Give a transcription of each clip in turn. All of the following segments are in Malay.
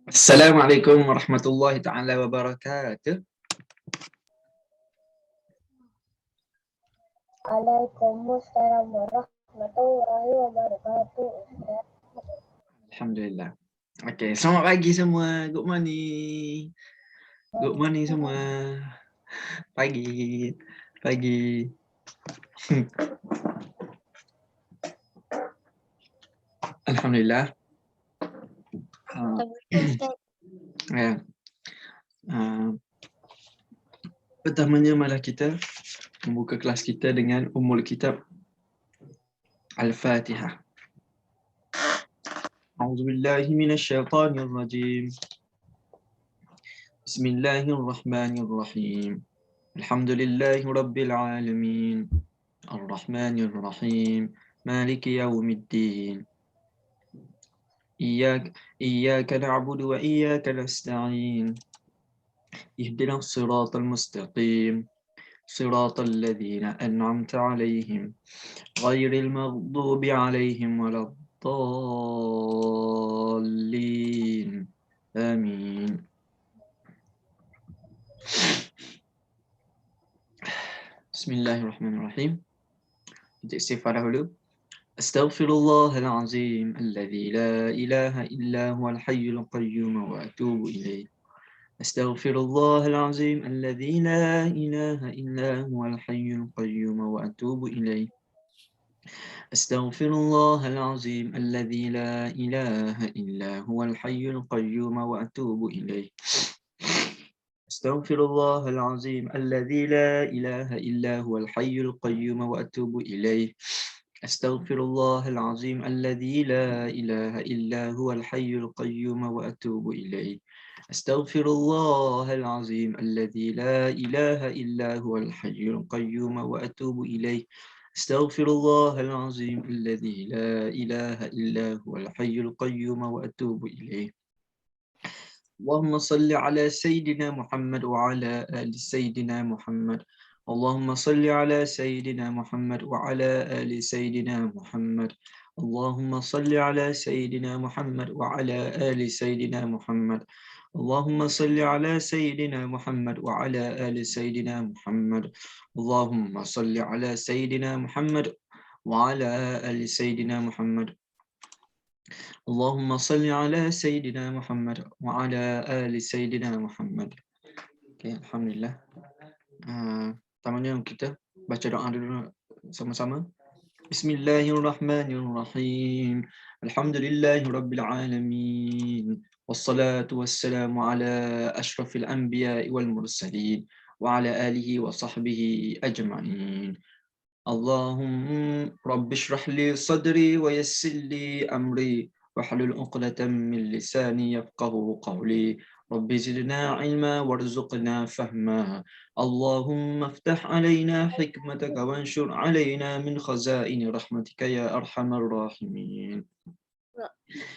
Assalamualaikum warahmatullahi taala wabarakatuh. Waalaikumsalam warahmatullahi wabarakatuh. Alhamdulillah. Okey, selamat pagi semua. Good morning. Good morning semua. Pagi. Pagi. Alhamdulillah. Ya. Pertamanya malah kita membuka kelas kita dengan Ummul Kitab Al-Fatihah. A'udzubillahi minasyaitonir rajim. Bismillahirrahmanirrahim. Alhamdulillahi rabbil alamin. Ar-Rahmanir Rahim. Maliki yaumiddin. إياك نعبد وإياك نستعين اهدنا الصراط المستقيم صراط الذين أنعمت عليهم غير المغضوب عليهم ولا الضالين آمين. Bismillahirrahmanirrahim. Kita istighfar dahulu. Astaghfirullahalazim alladzi la ilaha illa huwal hayyul qayyum wa atubu ilaih. Astaghfirullahalazim alladzi la ilaha illa huwal hayyul qayyum wa atubu ilaih. Astaghfirullahalazim alladzi la ilaha illa huwal hayyul qayyum wa atubu ilaih. Astaghfirullahalazim alladzi la ilaha illa huwal hayyul qayyum wa atubu ilaih. Astaghfirullahalazim alladzi la ilaha illa huwal hayyul qayyum wa atubu ilaih. Astaghfirullahalazim alladzi la ilaha illa huwal hayyul qayyum wa atubu ilaih. Astaghfirullahalazim alladzi la ilaha illa huwal hayyul qayyum wa atubu ilaih. اللهم صل على سيدنا محمد وعلى آل سيدنا محمد. اللهم صل على سيدنا محمد وعلى آل سيدنا محمد. اللهم صل على سيدنا محمد وعلى آل سيدنا محمد. اللهم صل على سيدنا محمد وعلى آل سيدنا محمد. اللهم صل على سيدنا محمد وعلى آل سيدنا محمد. Allahumma salli ala Sayyidina Muhammad wa ala ali Sayyidina Muhammad. Okay, Alhamdulillah. Pertamanya kita baca doa dulu sama-sama. Bismillahirrahmanirrahim. Alhamdulillahi rabbil alamin. Wassalatu wassalamu ala ashrafil anbiya'i wal mursalin wa ala alihi wa sahbihi ajma'in. Allahumma rabbi shrah li sadri wa yassir li amri wahlul 'uqdatam min lisani yafqahu qawli. Rabbi zidna 'ilma warzuqna fahma. Allahumma iftah 'alaina hikmataka wanshur 'alaina min khazaini rahmatika ya arhamar rahimin.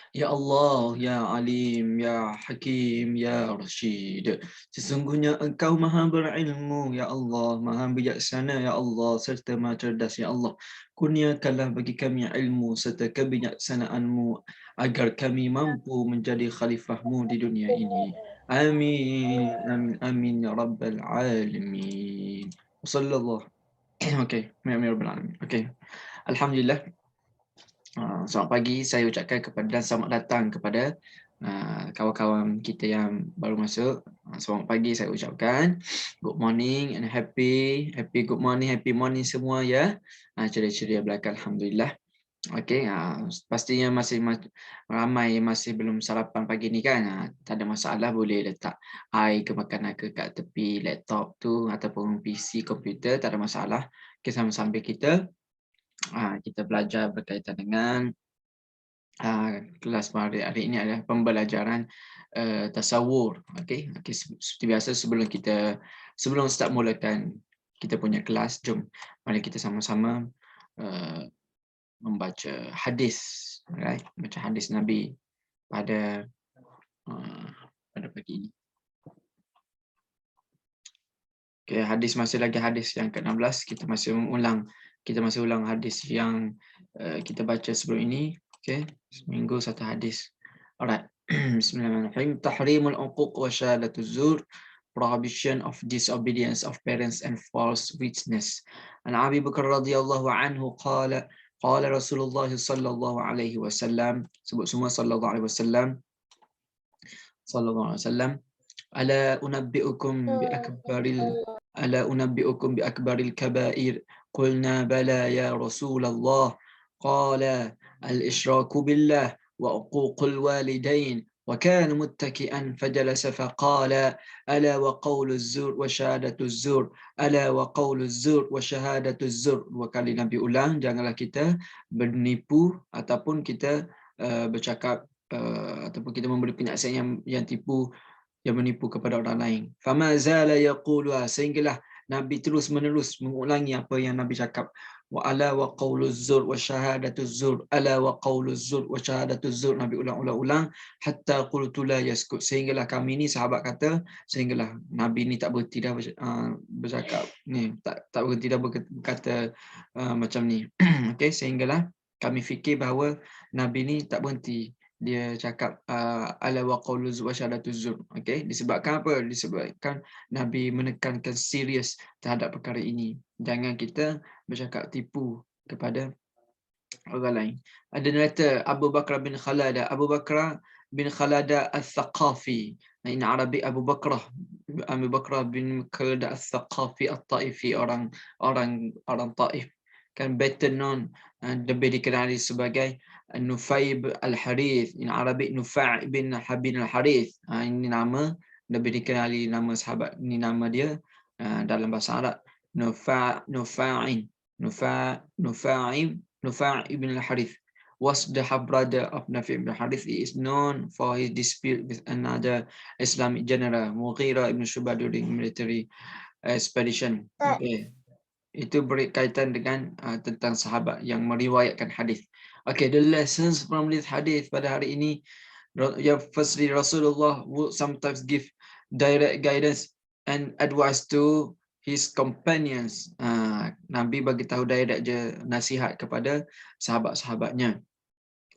Ya Allah, Ya Alim, Ya Hakim, Ya Rashid. Sesungguhnya Engkau Maha berilmu, Ya Allah, Maha bijaksana, Ya Allah, serta Maha cerdas, Ya Allah. Kurniakanlah bagi kami ilmu serta kebijaksanaan-Mu agar kami mampu menjadi khalifah-Mu di dunia ini. Amin, amin, amin, ya Rabbal Alamin. Sallallahu. Okey, amin, ya Rabbal Alamin. Okey. Alhamdulillah. Selamat pagi saya ucapkan kepada dan selamat datang kepada kawan-kawan kita yang baru masuk. Selamat pagi saya ucapkan. Good morning and happy good morning, happy morning semua ya. Ceria-ceria belaka, alhamdulillah. Okey, pastinya masih ramai masih belum sarapan pagi ni kan. Tak ada masalah, boleh letak air ke makanan ke kat tepi laptop tu ataupun PC komputer, tak ada masalah. Okey, sambil kita belajar berkaitan dengan kelas hari ini adalah pembelajaran tasawur. Okey, seperti biasa sebelum start mulakan kita punya kelas, jom mari kita sama-sama membaca hadis, right? Membaca hadis Nabi pada pagi ini. Okey, hadis masih lagi hadis yang ke-16, kita masih ulang hadis yang kita baca sebelum ini. Okey, seminggu satu hadis. Alright. Bismillahirrahmanirrahim. Tahrimul uquq wa syahadatul zur, prohibition of disobedience of parents and false witness. An Abi Bakar radhiyallahu anhu qala Rasulullah sallallahu alaihi wasallam, sebut semua sallallahu alaihi wasallam, ala unabbiukum bi akbaril ala unabbiukum bi akbaril kabair, qulna bala ya Rasulullah, qala al-isyraku billah wa uququl walidain, wa kana muttaki'an fajalasa faqala ala wa qawluz zur wa syahadatuz zur, ala wa qawluz zur wa syahadatuz zur. Dua kali Nabi ulang, janganlah kita bernipu ataupun kita bercakap ataupun kita memberi penyaksian yang tipu, yang menipu kepada orang lain. Fama zala yaquluha, sehinggalah Nabi terus menerus mengulangi apa yang Nabi cakap. Wa ala wa qauluz zur wa syahadatuz zur, ala wa qauluz zur wa syahadatuz zur. Nabi ulang-ulang hatta qultu la yaskut, sehinggalah kami ni sahabat kata, sehinggalah Nabi ni tak berhenti dah bercakap ni, tak berhenti dah berkata macam ni. Okey, sehinggalah kami fikir bahawa Nabi ni tak berhenti dia cakap ala wa qauluz wa syahadatuz zur. Okey, disebabkan apa? Disebabkan Nabi menekankan serius terhadap perkara ini. Jangan kita bercakap tipu kepada orang lain. Ada narrator Abu Bakar bin Khalada, Abu Bakar bin Khalada Al-Thaqafi. In Arabic Abu Bakar bin Khalada Al-Thaqafi At-Taifi, orang Taif, kan better known, lebih dikenali sebagai Nufaib Al-Harith. In Arabic Nufa' bin Habin Al-Harith. Ini nama lebih dikenali, nama sahabat ini, nama dia dalam bahasa Arab Nufa' ibn Al-Harith was the half brother of Nafi' ibn Harith. He is known for his dispute with another Islamic general, Mughirah ibn Shu'bah, during military expedition. Okay. Itu berkaitan dengan tentang sahabat yang meriwayatkan hadis. Okay, the lessons from this hadith pada hari ini. Firstly, Rasulullah would sometimes give direct guidance and advice to his companions. Nabi bagi tahu direct je nasihat kepada sahabat-sahabatnya.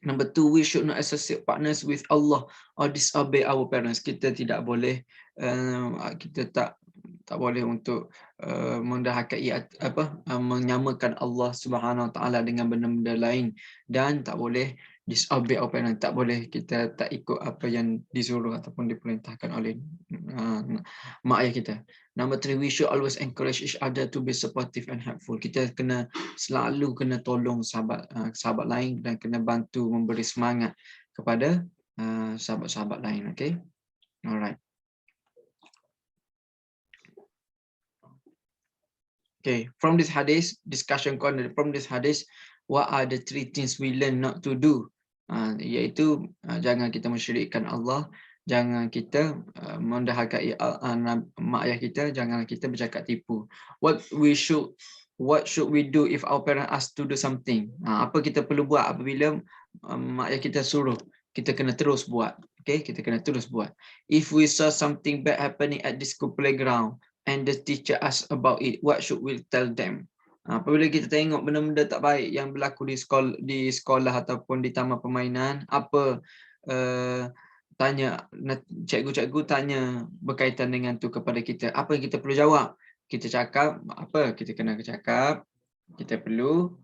Number two, we should not associate partners with Allah or disobey our parents. Kita tidak boleh, kita tak boleh untuk mendahakai menyamakan Allah Subhanahu Wa Taala dengan benda-benda lain, dan tak boleh disobey our parents. Tak boleh kita tak ikut apa yang disuruh ataupun diperintahkan oleh mak ayah kita. Number three, we should always encourage each other to be supportive and helpful. Kita selalu kena tolong sahabat lain dan kena bantu memberi semangat kepada sahabat-sahabat lain. Okay, alright. Okay, from this hadith, discussion corner, from this hadith, what are the three things we learn not to do? Iaitu jangan kita mensyirikkan Allah, jangan kita mendahakai mak ayah kita, jangan kita bercakap tipu. What should we do if our parents ask to do something? Apa kita perlu buat apabila mak ayah kita suruh? Kita kena terus buat. Okay, kita kena terus buat. If we saw something bad happening at the school playground and the teacher asks about it, what should we tell them? Apabila kita tengok benda-benda tak baik yang berlaku di sekolah ataupun di taman permainan, apa tanya cikgu-cikgu tanya berkaitan dengan tu kepada kita, apa yang kita perlu jawab? Kita cakap apa? Kita kena cakap kita perlu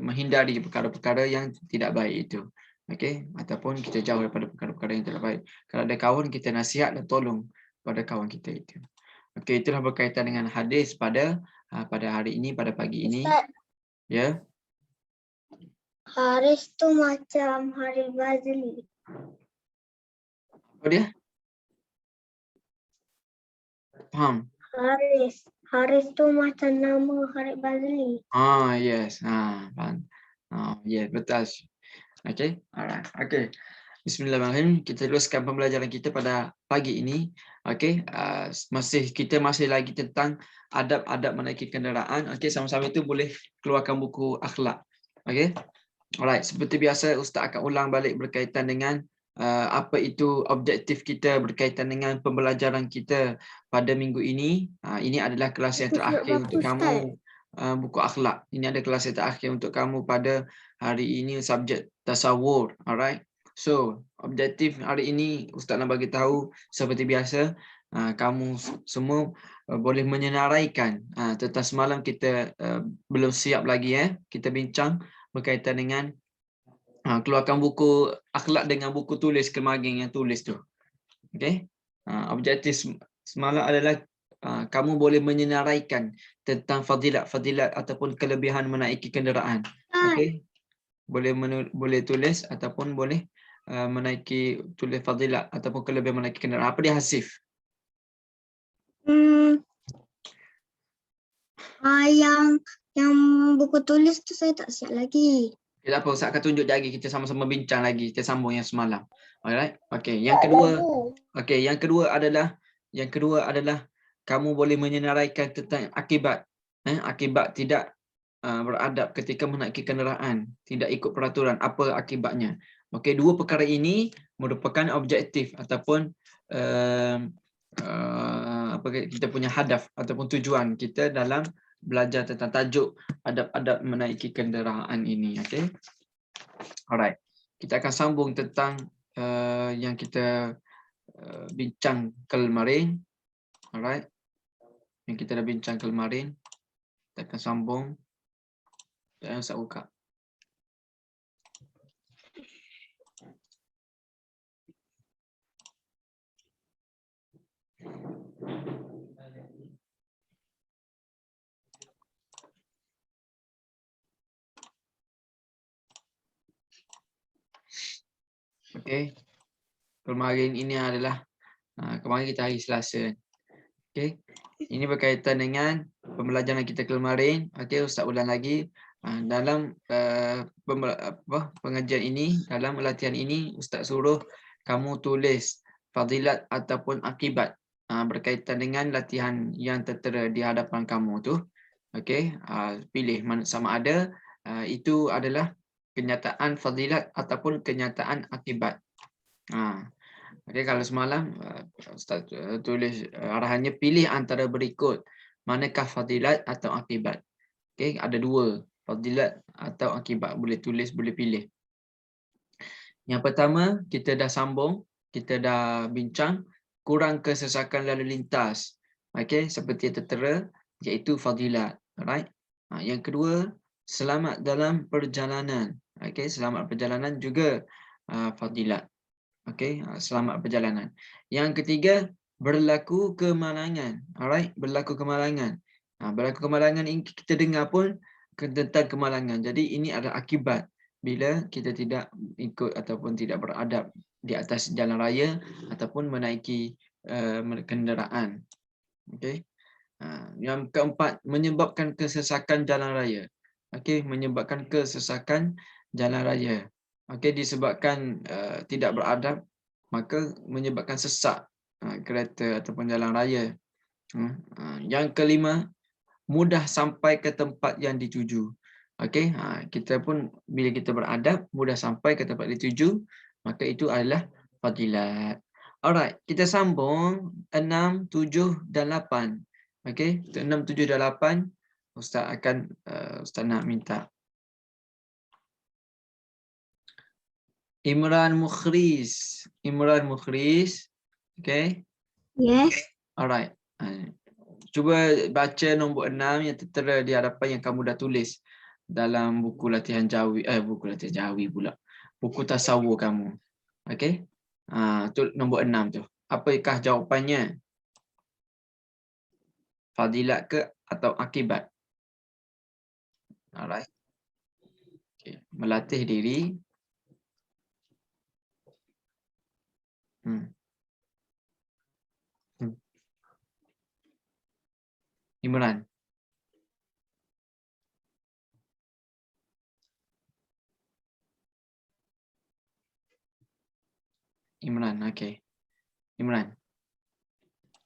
menghindari perkara-perkara yang tidak baik itu. Okey, ataupun kita jauh daripada perkara-perkara yang tidak baik. Kalau ada kawan, kita nasihat dan tolong pada kawan kita itu. Okey, itulah berkaitan dengan hadis pada hari ini, pada pagi ini. Ustaz, Ya. Haris tu macam Hari Bazli. Apa dia? Faham? Haris tu macam nama Hari Bazli. Yes. Faham. Yes, betul. Okey, alright. Okey. Bismillahirrahmanirrahim. Kita teruskan pembelajaran kita pada pagi ini. Okey, kita masih lagi tentang adab-adab menaiki kenderaan. Okey, sama-sama itu boleh keluarkan buku akhlak. Okey. Alright, seperti biasa Ustaz akan ulang balik berkaitan dengan apa itu objektif kita berkaitan dengan pembelajaran kita pada minggu ini. Ini adalah kelas yang terakhir untuk kamu, buku akhlak. Ini ada kelas yang terakhir untuk kamu pada hari ini, subjek tasawur. Alright. So, objektif hari ini Ustaz nak bagi tahu seperti biasa, kamu semua boleh menyenaraikan tentang semalam kita belum siap lagi kita bincang berkaitan dengan keluarkan buku akhlak dengan buku tulis kemarin yang tulis tu. Okey. Objektif semalam adalah kamu boleh menyenaraikan tentang fadilat-fadilat ataupun kelebihan menaiki kenderaan. Okey. Boleh tulis ataupun boleh menaiki tulis fadilat ataupun kelebihan menaiki kenderaan. Apa dia Hasif? Yang buku tulis tu saya tak siap lagi. Tak apa, Ustaz akan tunjuk lagi, kita sama-sama bincang lagi, kita sambung yang semalam. Alright. Okey, yang kedua adalah kamu boleh menyenaraikan tentang akibat akibat tidak beradab ketika menaiki kenderaan, tidak ikut peraturan, apa akibatnya. Okey, dua perkara ini merupakan objektif ataupun apa kita punya hadaf ataupun tujuan kita dalam belajar tentang tajuk adab-adab menaiki kenderaan ini. Okey. Alright. Kita akan sambung tentang yang kita bincang kemarin. Alright. Yang kita dah bincang kemarin. Kita akan sambung. Jangan usah buka. Okey. Kemarin ini adalah kemarin kita hari Selasa. Okey. Ini berkaitan dengan pembelajaran kita kemarin. Okey, Ustaz ulang lagi. Dalam pengajian ini, dalam latihan ini, Ustaz suruh kamu tulis fadilat ataupun akibat berkaitan dengan latihan yang tertera di hadapan kamu tu. Okey, pilih sama ada itu adalah kenyataan fadilat ataupun kenyataan akibat. Okey, kalau semalam Ustaz tulis arahannya pilih antara berikut, manakah fadilat atau akibat. Okey, ada dua, fadilat atau akibat, boleh tulis, boleh pilih. Yang pertama, kita dah sambung, kita dah bincang kurang kesesakan lalu lintas. Okey, seperti tertera iaitu fadilat. Alright. Yang kedua, selamat dalam perjalanan. Okey, selamat perjalanan juga fadilat. Okey, selamat perjalanan. Yang ketiga, berlaku kemalangan. Alright, berlaku kemalangan. Berlaku kemalangan ini kita dengar pun tentang kemalangan. Jadi ini adalah akibat bila kita tidak ikut ataupun tidak beradab di atas jalan raya ataupun menaiki kenderaan. Okey. Yang keempat, menyebabkan kesesakan jalan raya. Okey, menyebabkan kesesakan jalan raya. Okey, disebabkan tidak beradab, maka menyebabkan sesak kereta ataupun jalan raya. Yang kelima, mudah sampai ke tempat yang dituju. Okey, kita pun bila kita beradab, mudah sampai ke tempat dituju, maka itu adalah fadilat. Alright, kita sambung 6, 7 dan 8. Okey, 6, 7 dan 8 Ustaz akan Ustaz nak minta Imran Mukhris. Okey. Yes. Alright. Cuba baca nombor 6 yang tertera di hadapan yang kamu dah tulis dalam buku latihan Jawi, buku latihan Jawi pula. Buku tasawur kamu. Okey? Tu nombor 6 tu. Apakah jawapannya? Fadilat ke atau akibat? Alright. Okay. Melatih diri. Imran. Imran, okey. Imran.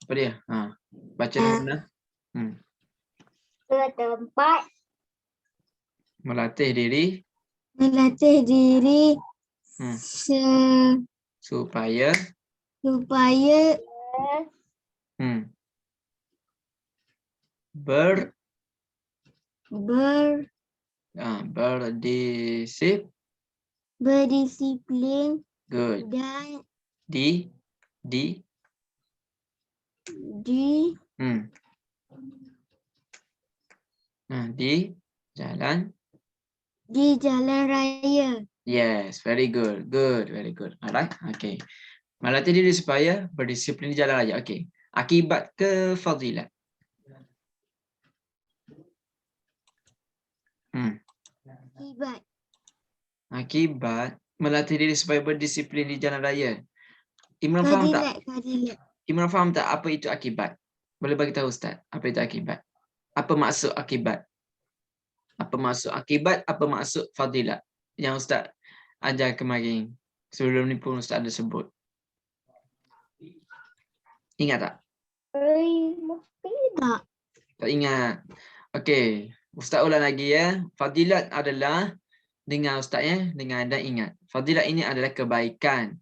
Apa dia? Baca nombor 6. Ke tempat Melatih diri. Supaya berdisiplin Good. Dan Di di hmm. Di jalan. di jalan raya. Yes, very good. Good, very good. Alright, okay. Melatih diri supaya berdisiplin di jalan raya. Okay. Akibat ke fadilat? Akibat Akibat melatih diri supaya berdisiplin di jalan raya. Imran faham tak? fadilat. Imran faham tak apa itu akibat? Boleh bagi tahu Ustaz, apa itu akibat? Apa maksud akibat? Apa maksud akibat? Apa maksud fadilat? Yang Ustaz ajar kemarin. Sebelum ni pun Ustaz ada sebut. Ingat tak? Tak. Tak ingat. Okey, Ustaz ulang lagi ya. Fadilat adalah, dengar Ustaz ya, dengar dan ingat. Fadilat ini adalah kebaikan.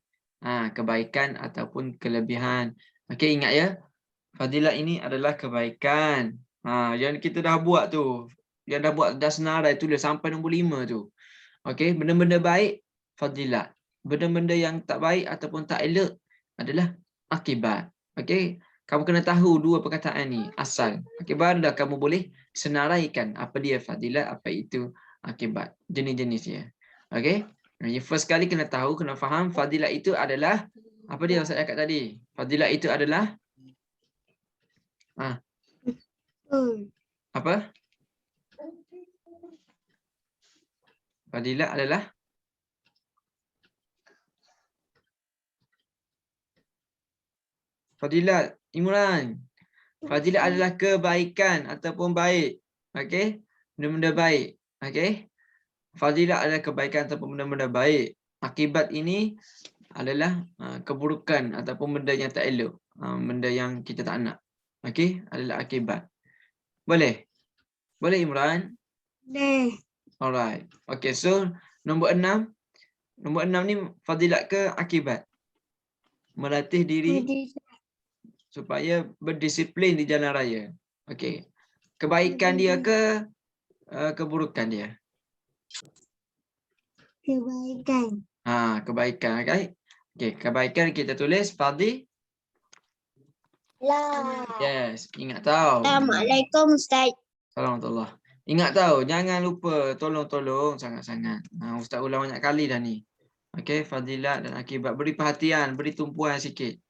Kebaikan ataupun kelebihan. Okey, ingat ya. Fadilat ini adalah kebaikan. Yang kita dah buat tu. Yang dah buat, dah senarai tulis sampai nombor 5 tu. Okey, benda-benda baik fadilat. Benda-benda yang tak baik ataupun tak elok adalah akibat. Okey, kamu kena tahu dua perkataan ni asal. Okey, barulah kamu boleh senaraikan apa dia fadilat, apa itu akibat. Jenis-jenis dia. Okey? Yang first kali kena tahu, kena faham fadilat itu adalah apa dia Ustaz cakap tadi? Fadilat itu adalah apa? Fadilat adalah fadilat Imran. Fadilat adalah kebaikan ataupun baik. Okey? Benda-benda baik. Okey? Fadilat adalah kebaikan ataupun benda-benda baik. Akibat ini adalah keburukan ataupun benda yang tak elok. Benda yang kita tak nak. Okey? Adalah akibat. Boleh? Boleh Imran? Boleh. Alright. Okey, so nombor 6. Nombor 6 ni fadilat ke akibat? Melatih diri supaya berdisiplin di jalan raya. Okey. Kebaikan dia ke keburukan dia? Kebaikan. Kebaikan, okay? Okey, kebaikan kita tulis fadilah. Yes, ingat tahu. Assalamualaikum Ustaz. Assalamualaikum. Ingat tahu, jangan lupa, tolong sangat-sangat. Ustaz ulang banyak kali dah ni. Okey, fadilat dan akibat. Beri perhatian, beri tumpuan sikit.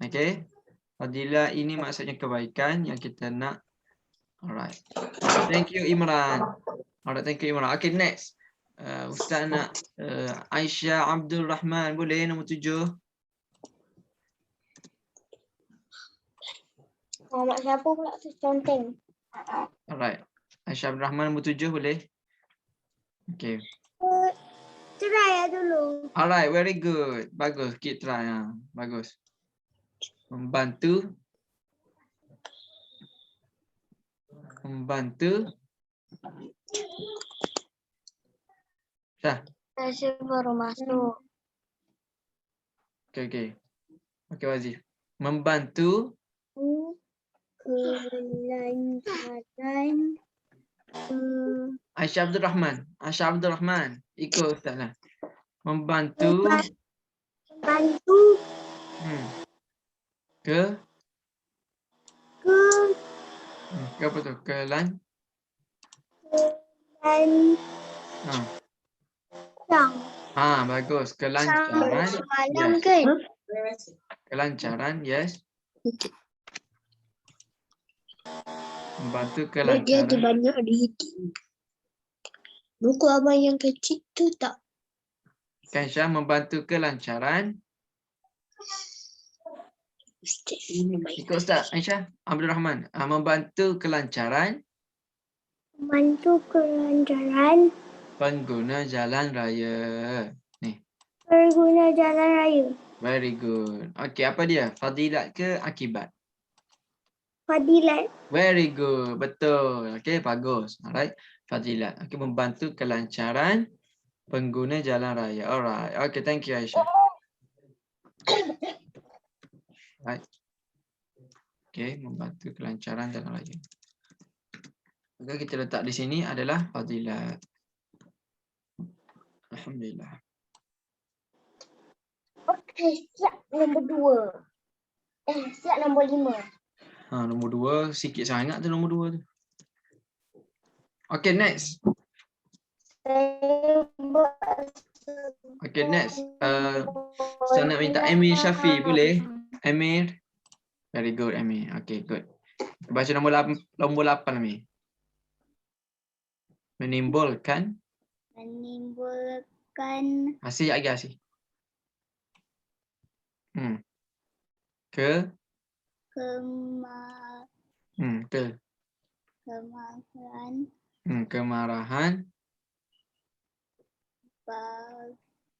Okey. Fadilat ini maksudnya kebaikan yang kita nak. Alright. Thank you Imran. Alright, thank you Imran. Okay, next. Ustaz nak Aisyah Abdul Rahman. Boleh nombor 7? Mak siapa pula tu conteng? Alright. Aisyah Abdul Rahman nombor 7 boleh? Okay. Try dulu. Alright, very good. Bagus. Keep try. Bagus. Membantu. Saya baru masuk. Okay, Wazif. Membantu kelancaran Aisyah Abdul Rahman. Ikut Ustaz lah. Membantu ke apa tu? Bagus. Kelancaran. Yes. Kelancaran, yes. Membantu kelancaran. Dia ada banyak di sini. Buku abang yang kecil tu tak. Aisyah membantu kelancaran. Ikut Ustaz Aisyah Abdul Rahman. Membantu kelancaran. Pengguna jalan raya. Pengguna jalan raya. Very good. Okey, apa dia? Fadilat ke akibat? Fadilat. Very good. Betul. Okey, bagus. Alright. Fadilat. Okey, membantu kelancaran pengguna jalan raya. Alright. Okey, thank you Aisyah. Right. Okey, membantu kelancaran jalan raya. Maka kita letak di sini adalah fadilat. Alhamdulillah. Siap nombor 2. Siap nombor 5. Nombor 2 sikit sangat tu nombor 2 tu. Okay, next. Saya buat Okay, next. Saya nak minta Amir Syafi, boleh? Amir. Very good, Amir. Okay, good. Baca nombor 8, Amir. Menimbulkan. Asih lagi, Asih. Ke. Kemarahan.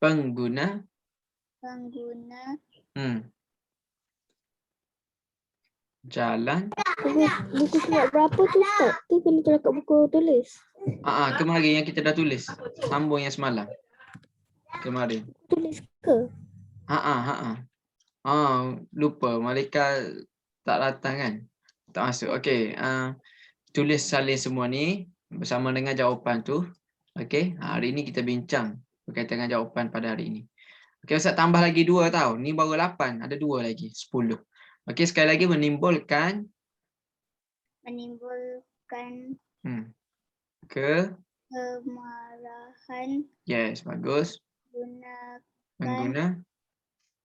Pengguna. Jalan. buku surat berapa tu Ustaz? Tu kena tulis kat buku tulis. Kemarin yang kita dah tulis. Sambung yang semalam. Kemarin. Tulis ke? Lupa. Malika tak datang kan? Tak masuk. Okey. Tulis salin semua ni bersama dengan jawapan tu. Okey. Hari ni kita bincang berkaitan dengan jawapan pada hari ini. Okey, Ustaz tambah lagi 2 tau. Ni baru 8. Ada 2 lagi. 10. Okey, sekali lagi menimbulkan. Kemarahan. Yes, bagus. Pengguna.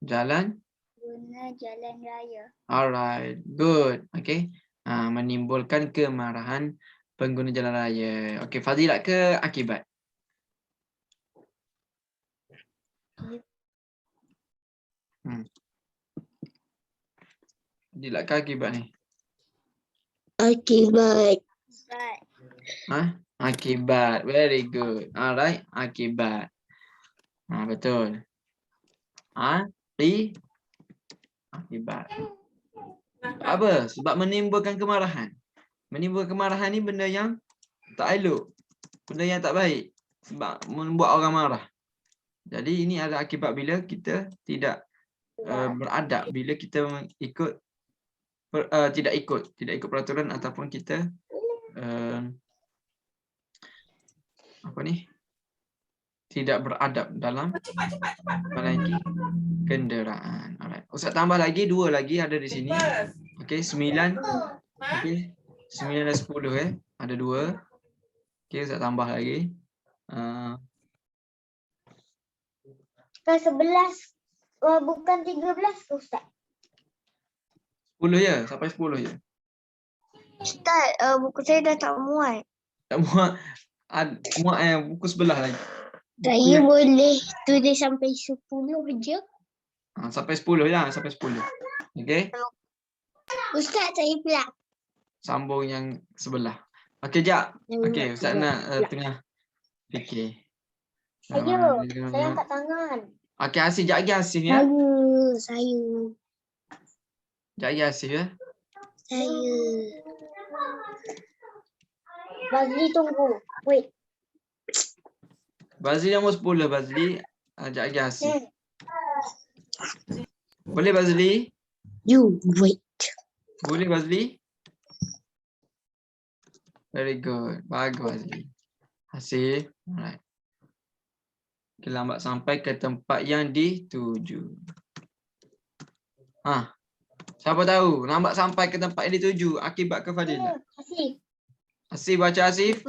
Jalan. Jalan raya. Alright, good. Okay. Menimbulkan kemarahan pengguna jalan raya. Okay, Fazilat ke akibat? Fazilat ke akibat ni? Akibat. Akibat. Very good. Alright, akibat. Betul. Akibat. Apa? Sebab menimbulkan kemarahan. Menimbulkan kemarahan ni benda yang tak elok. Benda yang tak baik. Sebab membuat orang marah. Jadi ini adalah akibat bila kita tidak beradab. Bila kita tidak ikut peraturan ataupun kita tidak beradab dalam menaiki kenderaan. Alright. Ustaz tambah lagi 2 lagi ada di sini. Okey, 9. Okey. 9 dan 10 ada 2. Okey, Ustaz tambah lagi. 11 bukan 13 Ustaz. 10 je, sampai 10 je. Ustaz, buku saya dah tak muat. Tak muat. Muat buku sebelah lagi. Saya boleh tulis sampai 10 je. Sampai 10 lah, sampai 10. Okey. Ustaz, saya pula. Sambung yang sebelah. Okey, jap. Okey, Ustaz nak tengah fikir. Saya angkat tangan. Okey, Asif, jap lagi Asif ya. Saya. Jap lagi Asif ya. Saya. Bazli tunggu. Wait. Bazli nombor 10, Bazli. Jap lagi Asif. Boleh Bazli? You wait. Boleh Bazli? Very good. Bagus Bazli. Asif. Alright. Okay, lambat sampai ke tempat yang dituju. Siapa tahu? Lambat sampai ke tempat yang dituju. Akibat ke Fadilah? Asif. Asif, baca Asif.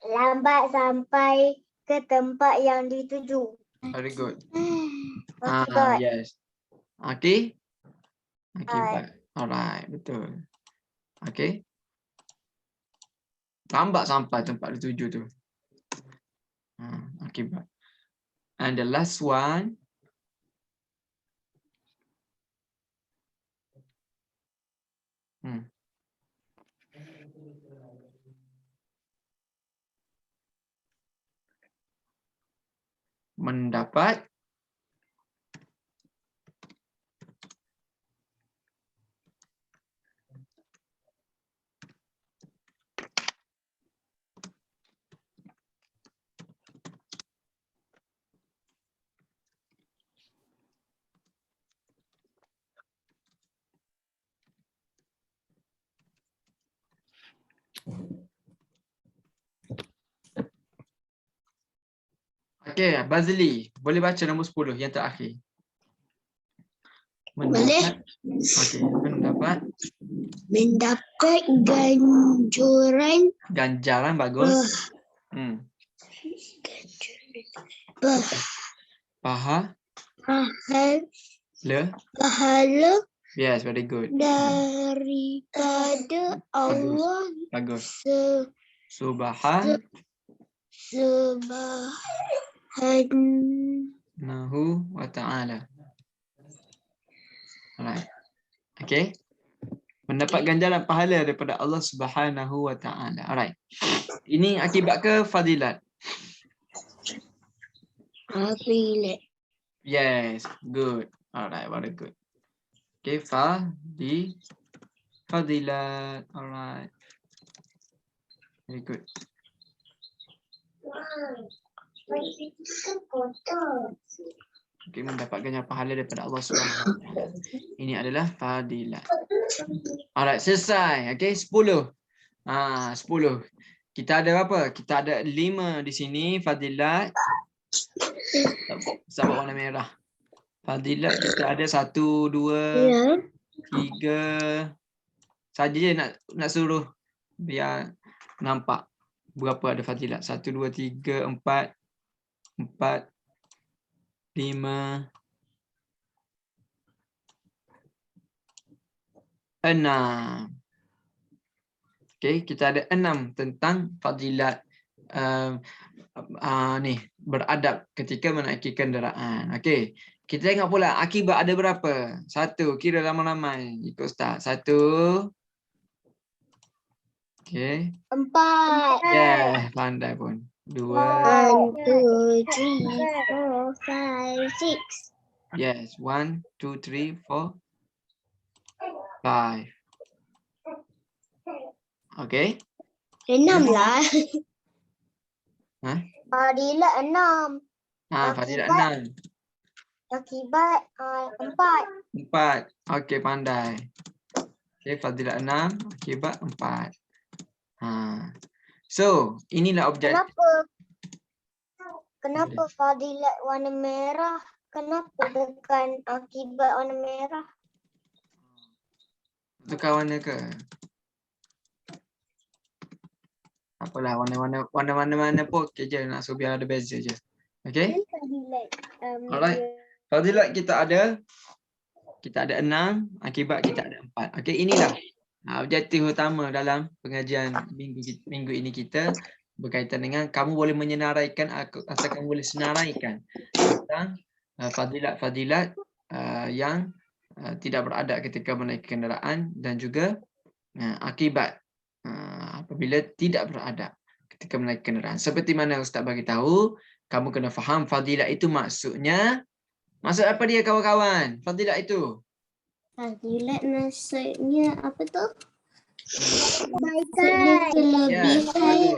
Lambat sampai ke tempat yang dituju. Very good. Akibat. Yes. Akibat. Alright, betul. Okay. Lambat sampai tempat dituju tu. Akibat. And the last one. Mendapat Okey, Bazli, boleh baca nombor 10 yang terakhir. Boleh. Okey, mendapat ganjaran bagus. Pahala. Yes, very good. Daripada Allah Bagus. Subhanahu wa ta'ala. Alright. Okay. Mendapat ganjaran pahala daripada Allah Subhanahu wa ta'ala. Alright. Ini akibat ke fadilat? Fadilat. Yes, good. Alright, very good. Okay, fadilat. Alright. Very good. Okay, mendapat ganjaran pahala daripada Allah Subhanahu wa ta'ala. Ini adalah fadilat. Alright, selesai. Okay, 10. 10. Kita ada berapa? Kita ada 5 di sini fadilat. Sabak warna merah. Fadilat kita ada 1, 2, 3. Saja je nak suruh biar nampak berapa ada fadilat. 1, 2, 3, 4, 5, 6. Okay, kita ada 6 tentang fadilat ni beradab ketika menaiki kenderaan. Okey, kita tengok pula akibat ada berapa? 1, kira ramai-ramai ikut Ustaz. 1. Okey. 4. Yeah, pandai pun. 2. 1, 2, 3, 4, 5, 6. Yes, 1, 2, 3, 4, 5. Okey. 6 lah. Ha? Fadilat 6. Fadilat 6. Akibat 4. 4. Okey, pandai. Okey, fadilat 6, akibat 4. So, inilah objektif. Kenapa fadilat warna merah? Kenapa bukan akibat warna merah? Tukar warna ke? Apalah, warna-warna pun okey je, nak suruh biar ada beza je. Okey? Alright. Fadilat kita ada 6, akibat kita ada 4. Okey, inilah objektif utama dalam pengajian minggu ini kita berkaitan dengan kamu boleh menyenaraikan atau kamu boleh senaraikan tentang fadilat-fadilat yang tidak beradab ketika menaiki kenderaan dan juga akibat apabila tidak beradab ketika menaiki kenderaan. Seperti mana Ustaz bagi tahu, kamu kena faham fadilat itu maksud apa dia kawan-kawan? Fadilat itu? Fadilat maksudnya apa tu? Kebaikan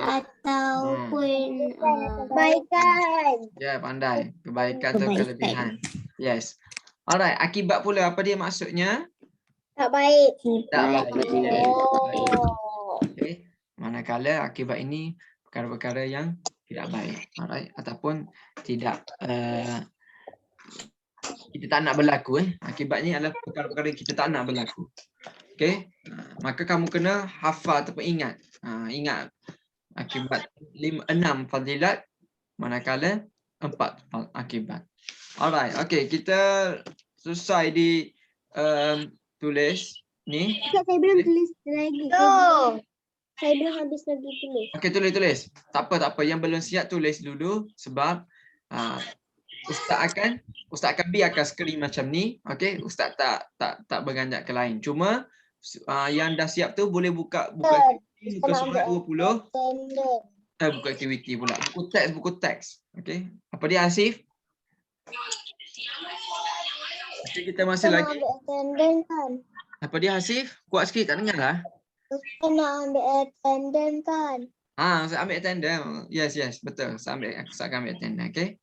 ataupun kebaikan. Ya, pandai. Kebaikan atau kelebihan. Yes. Alright, akibat pula apa dia maksudnya? Tak baik. Tak baik. Yes. Oh. Okay. Manakala akibat ini perkara-perkara yang tidak baik. Alright, ataupun tidak kita tak nak berlaku. Akibatnya adalah perkara-perkara yang kita tak nak berlaku. Okey, maka kamu kena hafal ataupun ingat. Ingat akibat 6 fadilat manakala 4 akibat. Alright, okey, kita selesai di tulis ni. Saya belum tulis lagi. Saya belum habis lagi tulis. Okey, tulis. Tak apa. Yang belum siap tulis dulu sebab Ustaz akan biarkan skrin macam ni. Okey, Ustaz tak beranjak ke lain. Cuma yang dah siap tu boleh buka muka surat 20. Buka aktiviti pula. Buku teks. Okey. Apa dia Hasif? Okey, kita masih lagi. Apa dia Hasif? Kuat sikit tak dengar lah. Ustaz nak ambil attendance kan? Ustaz ambil attendance. Yes, betul. Ustaz akan ambil attendance. Okey.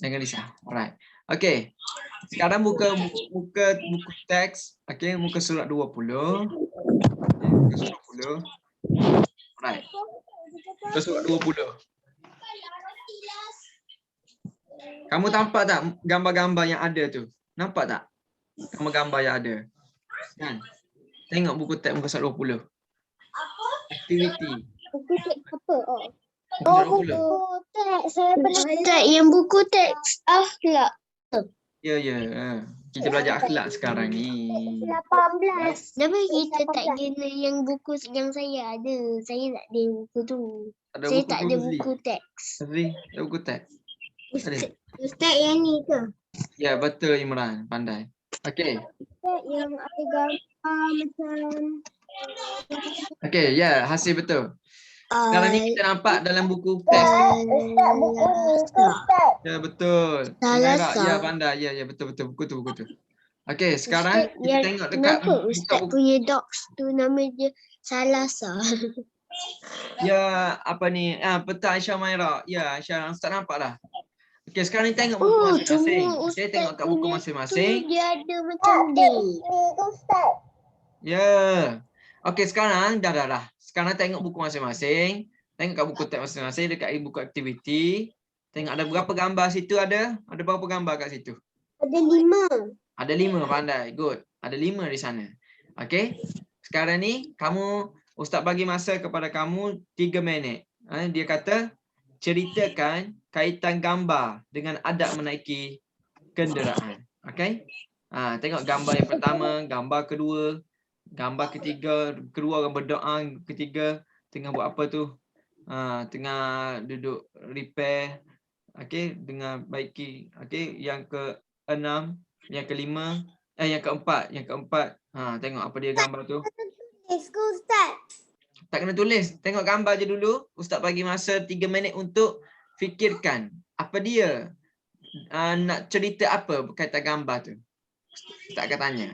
Jangan risau. Alright. Okey. Sekarang buka teks. Okey, muka surat 20. Muka surat 20. Alright. Muka surat 20. Kamu nampak tak gambar-gambar yang ada tu? Nampak tak? Gambar-gambar yang ada. Kan? Tengok buku teks muka surat 20. Aktiviti. Buku teks apa? Oh. Muka surat 20. Buku teks. Saya pernah teks yang buku teks akhlak. Ya. Kita belajar akhlak sekarang ni. 18. Tapi kita tak guna yang buku yang saya ada. Saya tak ada buku tu. Ada Saya buku tak tu, ada Zee. buku teks. Zee, ada buku teks. Ustaz yang ni ke? Ya, betul Imran. Pandai. Okey. Ustaz yang ada gambar macam Okey, ya, hasil betul. Sekarang ni kita nampak dalam buku teks. Ustaz buku ni ke Ustaz? Ya, betul. Salah Humaira, sah. ya, pandai. Ya, betul. Buku tu. Okey, sekarang kita tengok dekat Kenapa buka Ustaz buku. punya docs tu nama dia Salasa? Ya, apa ni? Betul Aisyah Humaira. Ya, Aisyah, Ustaz nampak dah. Okey, sekarang ni tengok buku Oh, masing-masing. cuma Okey, tengok kat buku punya masing-masing. tu dia ada macam ni. Ustaz. Ya. Okey, sekarang dah. Sekarang tengok buku masing-masing. Tengok kat buku teks masing-masing dekat buku aktiviti. Tengok ada berapa gambar situ ada? Ada berapa gambar kat situ? Ada 5. Ada 5, pandai. Good. Ada 5 di sana. Okey. Sekarang ni Ustaz bagi masa kepada kamu 3 minit. Dia kata ceritakan kaitan gambar dengan adab menaiki kenderaan. Okey? Tengok gambar yang pertama, gambar kedua, gambar ketiga, kedua orang berdoa, ketiga tengah buat apa tu? Tengah duduk repair. Okey, dengan baiki. Okey, yang ke-6, yang ke-5, yang keempat. Tengok apa dia gambar tu. Ustaz. Tak kena tulis. Tengok gambar je dulu. Ustaz bagi masa 3 minit untuk fikirkan apa dia nak cerita apa berkaitan gambar tu. Ustaz akan tanya.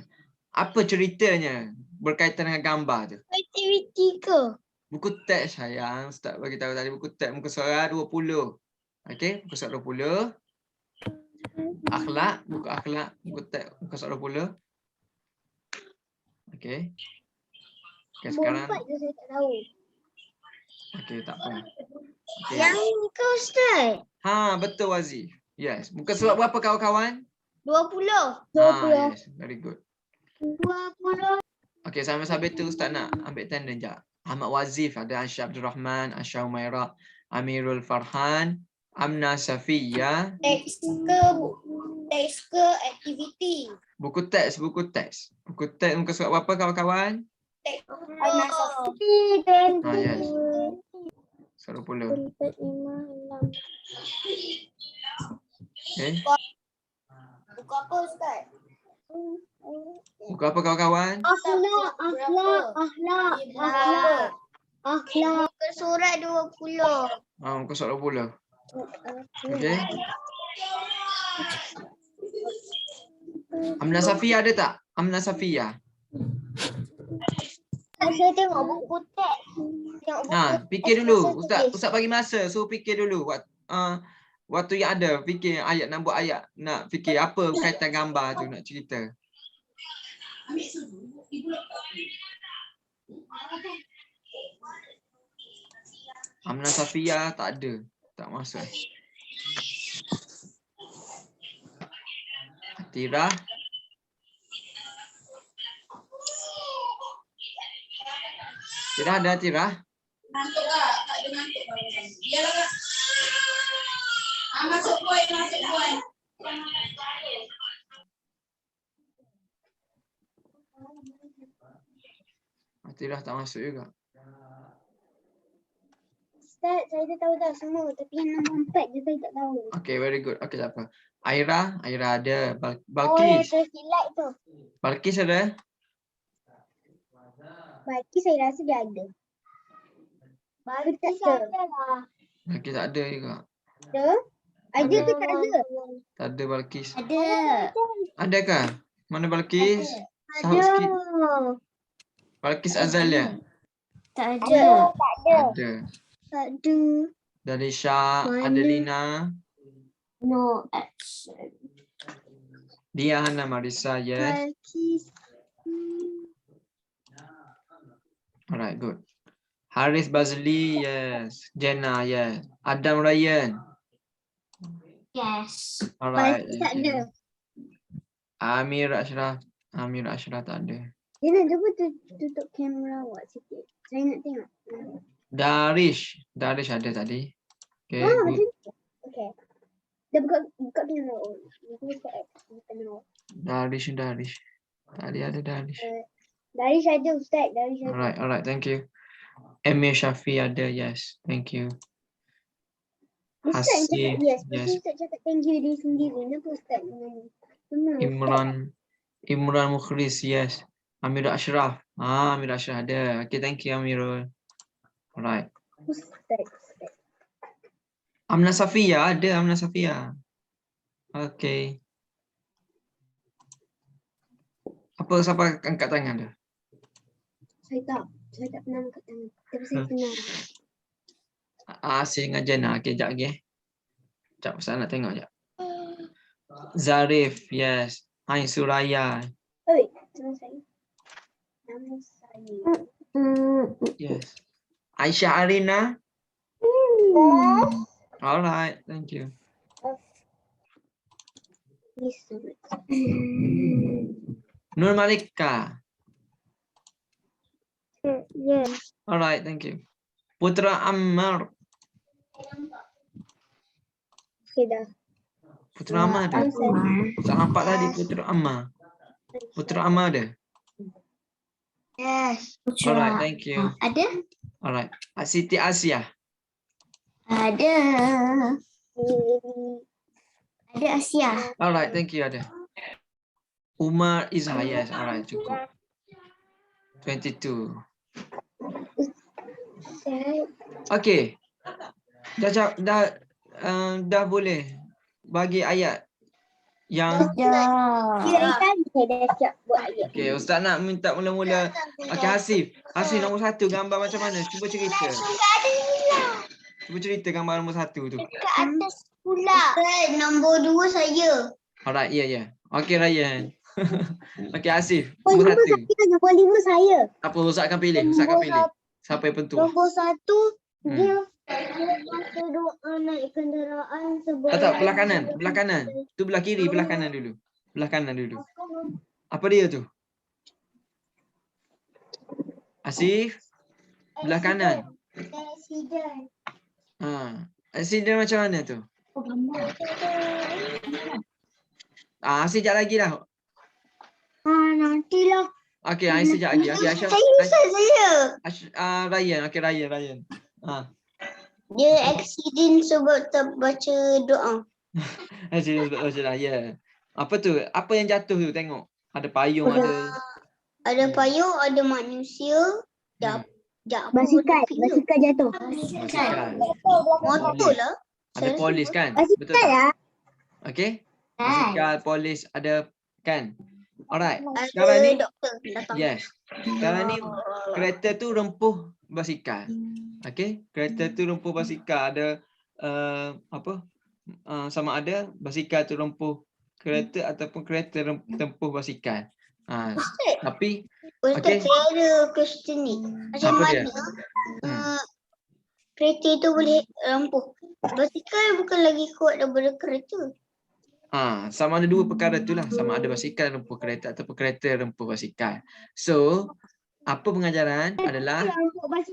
Apa ceritanya berkaitan dengan gambar tu? Aktiviti ke? Buku teks sayang. Ustaz bagi tahu tadi buku teks muka surat 20. Okey, muka surat 20. Akhlak, buku akhlak, buku teks muka surat 20. Okey. Okey, sekarang. Je saya tak tahu. Okey, tak apa. Okay. Yang ni ke Ustaz? Betul Wazif. Yes. Muka surat berapa kawan-kawan? 20. Yes. Very good. 20. Okey, sambil-sambil tu Ustaz nak ambil tanda sekejap. Ahmad Wazif, ada Aisyah Abdul Rahman, Aisyah Humaira, Amirul Farhan, Amna Safiya. Teks ke aktiviti? Buku teks. Buku teks muka surat berapa kawan-kawan? Amna Safi dan Yes. Surat 20. Okey. Buku apa Ustaz? Buku apa kawan-kawan? Akhlak. Muka surat 20. Muka surat 20. Okey. Amna Safiya ada tak? Amna Safiya. Saya tengok buku teks. Fikir dulu. Ustaz bagi masa. So fikir dulu. Waktu yang ada, fikir ayat, nak buat ayat. Nak fikir apa kaitan gambar tu nak cerita. Amna Safiya tak ada. Tak masuk. Atirah. Atirah ada Atirah? Ngantuk tak? Tak ada ngantuk. Biarlah kak. Masuk poin. Atirah tak masuk juga. Ustaz, saya dah tahu dah semua. Tapi yang nombor 4 je saya tak tahu. Okay, very good. Okay, tak apa. Aira ada. Oh, yang Balkis. tersilap tu. Balkis ada? Balkis saya rasa dia ada. Balkis ada lah. Balkis tak ada juga. Ada? Ada ke tak ada? Tak ada Balkis. Ada. Adakah? Mana Balkis? Sahut sikit. Balkis Azalia. Tak ada. Ada. Tak ada. Dari Syah, Mana? Adelina. No action. Dia Hana Marisa, yes. Balkis. Alright, good. Haris Bazli, yes. Jenna, yes. Adam Ryan. Yes. Alright. Baik, tak Thank you. ada. Amir Ashraf. Amir Ashraf tak ada. Dia cuba tutup kamera awak sikit. Saya nak tengok. Darish. Darish ada tadi. Okay. Oh, Good. macam tu. Okay. Dah buka kamera awak. Buka kamera awak. Darish. Tadi ada Darish. Dari ada Ustaz. Dari ada. Alright. Thank you. Emir Shafi ada. Yes. Thank you. Ustaz yang cakap Hasif. yes. Yes. Ustaz cakap thank you dia sendiri. Kenapa Ustaz? Imran Mukhlis. Yes. Amir Ashraf. Amir Ashraf ada. Okay. Thank you Amirul. Alright. Ustaz. Amna Safia ada. Amna Safia. Okay. Siapa angkat tangan dah? Saya tak pernah angkat tangan. Tapi saya kenal. Asyik dengan Jana. Okay, sekejap lagi. Sekejap, saya nak tengok sekejap. Zarif, yes. Ain Suraya, Oi, nama saya. Nama saya. yes. Aisyah Arina. Alright, thank you. Nur Malika. Yes. Alright, thank you. Putra Ammar. Okay dah. Putra Ammar ada. Tak nampak tadi Putra Ammar. Putra Ammar ada. Yes. Alright, thank you. Ada? Alright. Siti Asia. Ada. Ada Asia. Alright, thank you. Ada. Umar Izha, yes. Alright, cukup. 22. Okay. Dah boleh bagi ayat yang Dari tadi saya dah siap buat ayat. okay, Ustaz nak minta mula-mula. Okay, Hasif nombor 1 gambar macam mana? Cuba cerita. Cuba cerita gambar nombor 1 tu. Ke atas pula. Nombor 2 saya. Alright, ya. Okay, Ryan. Okay, Hasif Nombor nombor 1. nombor 5 saya. Apa Ustaz akan pilih? Siapa yang penting? Nombor 1 dia masa doa naik kenderaan sebelum. Tak, belah kanan. Tu belah kiri, belah kanan dulu. Belah kanan dulu. Apa dia tu? Asif, belah kanan. Presiden. Asif macam mana tu? Asif sekejap lagi dah. Nantilah. Okey, Asif sekejap lagi. Okey, Aisyah. Saya. Ryan. Okey, Ryan. Dia accident sebab tak baca doa. Asif baca dah. Ya. Apa tu? Apa yang jatuh tu? Tengok. Ada payung, ada. Ada payung, ada manusia. Basikal jatuh. Basikal. Motor lah. Ada polis kan? Betul Basikal tak? lah. Okey. Basikal, polis ada kan? Alright. Ada Sekarang ni doktor datang. yes. Sekarang ni kereta tu rempuh basikal. Okey, kereta tu rempuh basikal. Ada sama ada basikal tu rempuh kereta ataupun kereta tempuh basikal. Tapi okey. Saya ada question ni. Macam Apa mana dia? kereta tu boleh rempuh? Basikal bukan lagi kuat daripada kereta. Sama ada dua perkara tu lah. Sama ada basikal rempuh kereta ataupun kereta rempuh basikal. So, apa pengajaran adalah,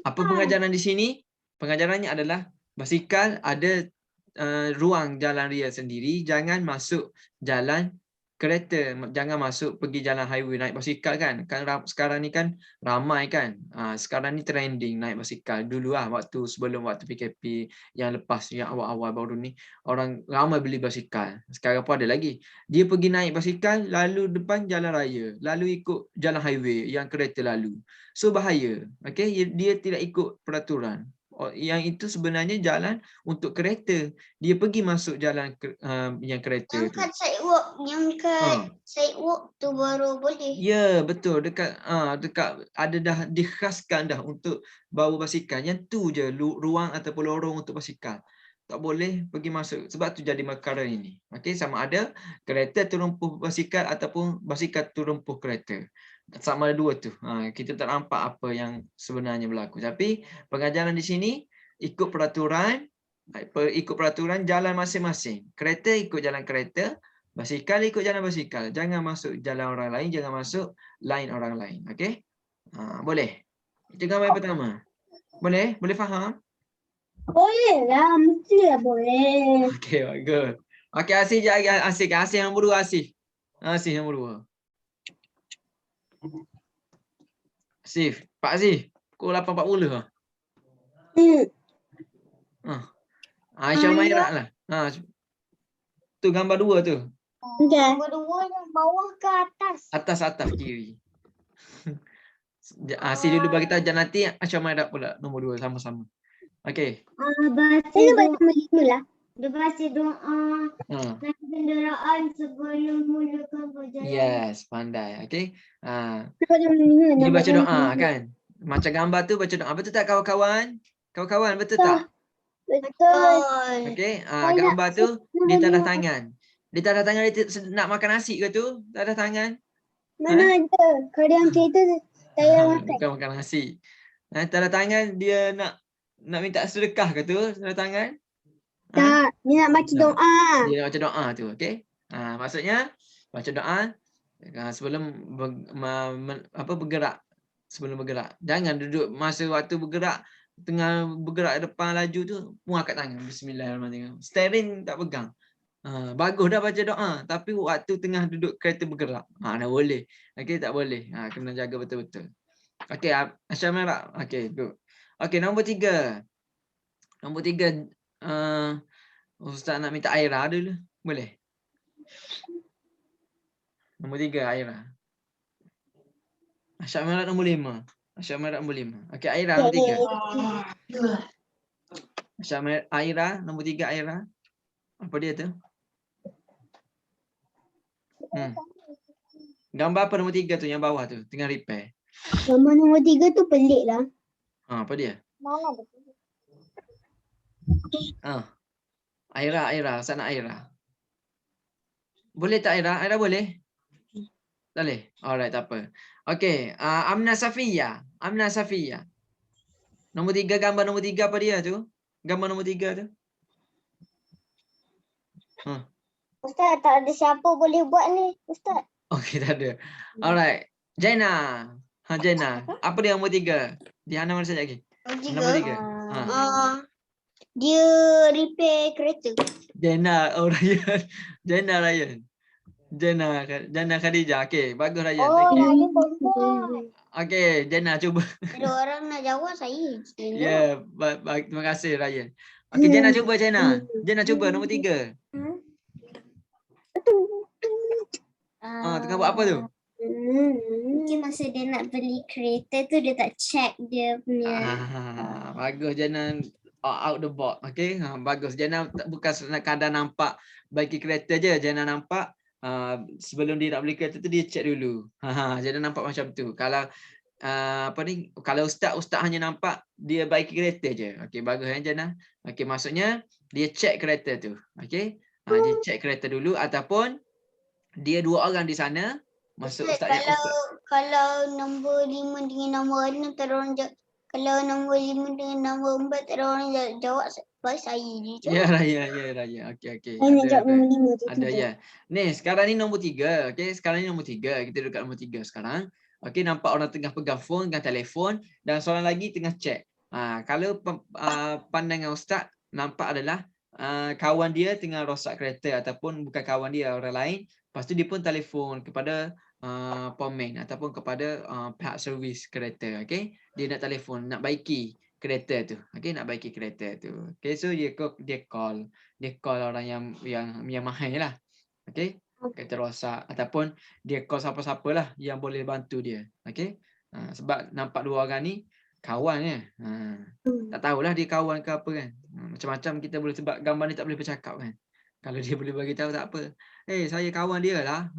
apa pengajaran di sini? Pengajarannya adalah basikal ada ruang jalan raya sendiri. Jangan masuk jalan kereta, jangan masuk pergi jalan highway naik basikal kan. Sekarang ni kan ramai kan. Sekarang ni trending naik basikal. Dulu sebelum waktu PKP yang lepas, yang awal-awal baru ni, orang ramai beli basikal. Sekarang pun ada lagi. Dia pergi naik basikal lalu depan jalan raya, lalu ikut jalan highway yang kereta lalu. So bahaya. Okey, dia tidak ikut peraturan. Yang itu sebenarnya jalan untuk kereta. Dia pergi masuk jalan yang kereta Yang tu. kat sidewalk, sidewalk tu baru boleh. Ya, betul. Dekat ada dah dikhaskan dah untuk bawa basikal. Yang tu je ruang ataupun lorong untuk basikal. Tak boleh pergi masuk. Sebab tu jadi perkara ini. Okey, sama ada kereta tu rempuh basikal ataupun basikal tu rempuh kereta. Sama ada dua tu. Kita tak nampak apa yang sebenarnya berlaku. Tapi pengajaran di sini ikut peraturan, Ikut peraturan jalan masing-masing. Kereta ikut jalan kereta, basikal ikut jalan basikal. Jangan masuk jalan orang lain, jangan masuk line orang lain. Okey? Boleh? Itu gambar yang pertama. Boleh? Boleh faham? Boleh lah, mestilah boleh. Okey, bagus. Okey, Asih je lagi. Asih yang nombor 2, Asih. Asih yang nombor 2. Asif, Pak Asif. Pukul 8.40 lah. Aisyah Maira lah. Tu gambar 2 tu. Nombor 2 yang bawah ke atas. Atas kiri. Asih dulu bagi tahu, jangan nanti Aisyah Maira pula nombor 2 sama-sama. Okey. Baca nombor 5 lah. Dia baca doa dan kenderaan sebelum mulakan perjalanan. Yes, pandai. Okey. Dia Dia baca doa kan? Macam gambar tu baca doa. Betul tak kawan-kawan? Kawan-kawan betul tak? Betul. Okey. Gambar tu dia tanda tangan. Dia tanda tangan dia nak makan nasi ke tu? Tanda tangan. Mana ada? Kalau yang kereta saya makan. Bukan makan nasi. Tanda tangan dia nak minta sedekah ke tu? Tanda tangan? Tak, dia nak baca doa. Dia nak baca doa tu, okey? Maksudnya baca doa sebelum bergerak. Sebelum bergerak. Jangan duduk masa waktu bergerak, tengah bergerak depan laju tu, pun angkat tangan. Bismillahirrahmanirrahim. Steering tak pegang. Bagus dah baca doa, tapi waktu tengah duduk kereta bergerak. Dah boleh. Okey, tak boleh. Kena jaga betul-betul. Okey, Aisyah Maira. Okey, good. Okey, nombor 3. Nombor 3, Ustaz nak minta Aira dulu. Boleh? Nombor 3, Aira. Aisyah Maira nombor 5. Aisyah Maira nombor 5. Okey, Aira nombor 3. Aisyah Maira, Aira nombor 3, Aira. Apa dia tu? Gambar apa nombor 3 tu yang bawah tu? Tengah repair. Gambar nombor 3 tu pelik lah. Apa dia? Mana betul? Aira. Ustaz nak Aira. Boleh tak Aira? Aira boleh? Tak boleh? Alright, tak apa. Okey, Amna Safiya. Nombor 3, gambar nombor 3 apa dia tu? Gambar nombor 3 tu. Ustaz, tak ada siapa boleh buat ni, Ustaz. Okey, tak ada. Alright. Jaina. Jaina. Apa dia nombor 3? Diana mana saja lagi? Nombor 3. Dia repair kereta. Jaina. Ryan. Jaina Ryan. Jaina Khadijah. Okey, bagus Ryan. Thank you. Ryan baru buat. Okey, Jaina cuba. Ada orang nak jawab saya. Ya, baik. Terima kasih Ryan. Okey, Jaina cuba Jaina. Jaina cuba nombor 3. Tengah buat apa tu? Mungkin masa dia nak beli kereta tu dia tak check dia punya. Bagus Jaina, out the box. Okey, bagus. Jaina bukan sekadar nampak baiki kereta je. Jaina nampak sebelum dia nak beli kereta tu dia check dulu. Jaina nampak macam tu. Kalau kalau ustaz hanya nampak dia baiki kereta je. Okey, bagus Jaina. Okey, maksudnya dia check kereta tu. Okey. Dia check kereta dulu ataupun dia 2 orang di sana. Masuk ustaz Kalau nombor 5 dengan nombor 6 terorang kalau nombor 5 dengan nombor 4 terorang jawab baik saya je. Ya Raya. Okey. Saya nak jawab nombor 5 tu. Ada ya. Ni sekarang ni nombor 3. Okey, sekarang ni nombor 3. Kita dekat nombor 3 sekarang. Okey, nampak orang tengah pegang phone, tengah telefon dan seorang lagi tengah chat. Kalau pandangan ustaz nampak adalah kawan dia tengah rosak kereta ataupun bukan kawan dia, orang lain. Lepas tu dia pun telefon kepada pomen ataupun kepada pihak servis kereta. Okey, dia nak telefon, nak baiki kereta tu. Okey, nak baiki kereta tu. Okey, so dia call orang yang mahal lah. Okey, kereta rosak ataupun dia call siapa-siapa lah yang boleh bantu dia. Okey, sebab nampak 2 orang ni kawan je. Tak tahulah dia kawan ke apa kan. Macam-macam kita boleh, sebab gambar ni tak boleh bercakap kan. Kalau dia boleh bagi tahu tak apa. Saya kawan dia lah.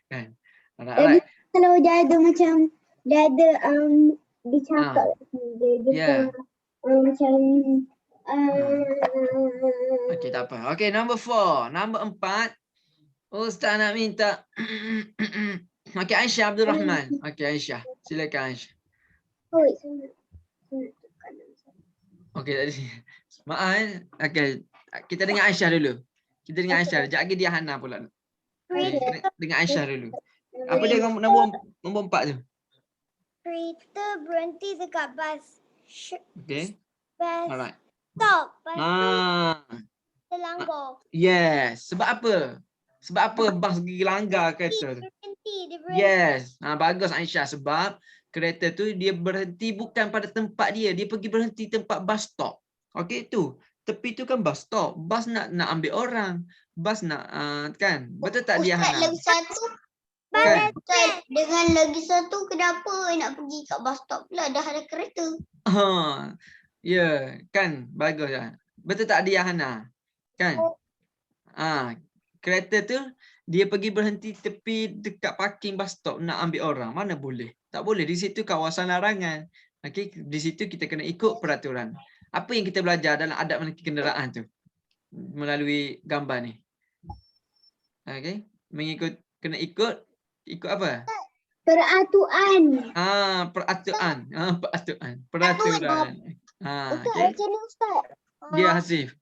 Kan. Alright. Kalau dia ada macam dia ada dia cakap dia macam Okey, tak apa. Okey, number 4. Nombor 4. Ustaz nak minta Okey, Aisyah Abdul Rahman. Okey, Aisyah. Silakan Aisyah. Okey, tadi Okey. Kita dengar Aisyah dulu. Kita dengar Aisyah. Sekejap lagi dia Hana pula. Okay. Dengar Aisyah dulu. Apa dia nombor 4 tu? Kereta berhenti dekat bus. Okey. Bus Alright. stop. Bus Terlanggar. Yes. Sebab apa? Sebab apa bas pergi langgar kereta tu? Dia berhenti. Yes. Bagus Aisyah. Sebab kereta tu dia berhenti bukan pada tempat dia. Dia pergi berhenti tempat bus stop. Okey tu. Tepi tu kan bus stop. Bas nak ambil orang. Bas nak kan. Betul tak dia Hana? Lagi satu. Kan? Ustaz, dengan lagi satu kenapa nak pergi kat bus stop pula? Dah ada kereta. Ya, kan? Bagus lah. Betul tak dia Hana? Kan? Kereta tu dia pergi berhenti tepi dekat parking bus stop nak ambil orang. Mana boleh? Tak boleh. Di situ kawasan larangan. Okey, di situ kita kena ikut peraturan. Apa yang kita belajar dalam adab menaiki kenderaan tu? Melalui gambar ni. Okey, kena ikut apa? Peraturan. Peraturan. Peraturan. Ustaz, Okey. macam ni Ustaz. Dia Hasif.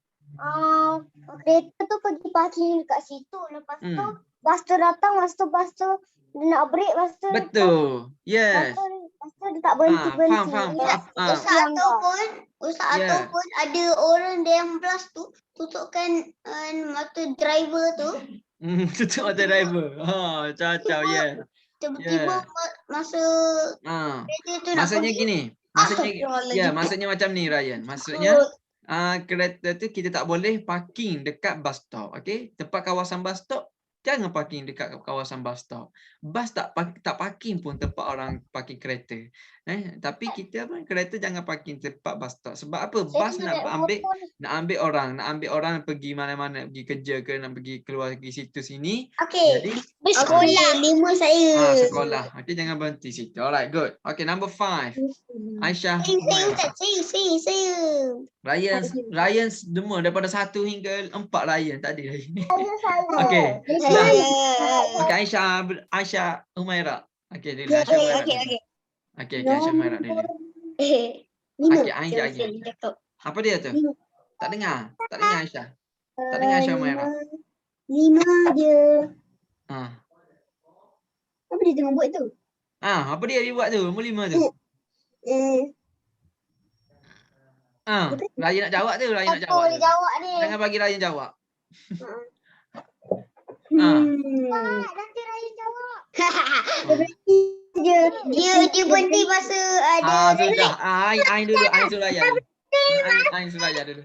Kereta tu pergi parking dekat situ. Lepas tu, bus tu datang. Lepas tu, bus tu dia nak break. Lepas tu, Betul. Yes. lepas tu dia tak berhenti-berhenti. Faham. Ustaz ataupun ada orang yang plus tu tutupkan mata driver tu. Tutup mata driver. Cacau, ya. Tiba-tiba masa kereta tu nak Maksudnya pergi. gini. Maksudnya macam ni Ryan. Maksudnya kereta tu kita tak boleh parking dekat bus stop. Okey? Tempat kawasan bus stop jangan parking dekat kawasan bus stop. Bus tak parking pun tempat orang parking kereta. Tapi kita pun kereta jangan parking tempat bus stop. Sebab apa? Bus nak ambil orang pergi mana-mana, pergi kerja ke nak pergi keluar pergi situ sini. Okey. Jadi Bersekolah 5 saya. sekolah. Okey, jangan berhenti situ. Alright, good. Okay, number 5. Aisyah. Saya. Ryan semua daripada 1 hingga 4 Ryan tadi. Okey. Okey, Aisyah Umairah. Okey, dulu Aisyah Umairah. Okey, Aisyah Umairah dulu. Okey, Ain lagi. Apa dia tu? Tak dengar Aisyah. Tak dengar Aisyah Umairah. 5 dia. Apa dia tengah buat tu? Apa dia buat tu? Nombor 5 tu. Ryan nak jawab tu, Boleh jawab ni. Jangan bagi Ryan jawab. Nanti Ryan jawab. Dia berhenti masa ada. Sudah. Ain dulu. Ain Suraya dulu. Ain Suraya dulu.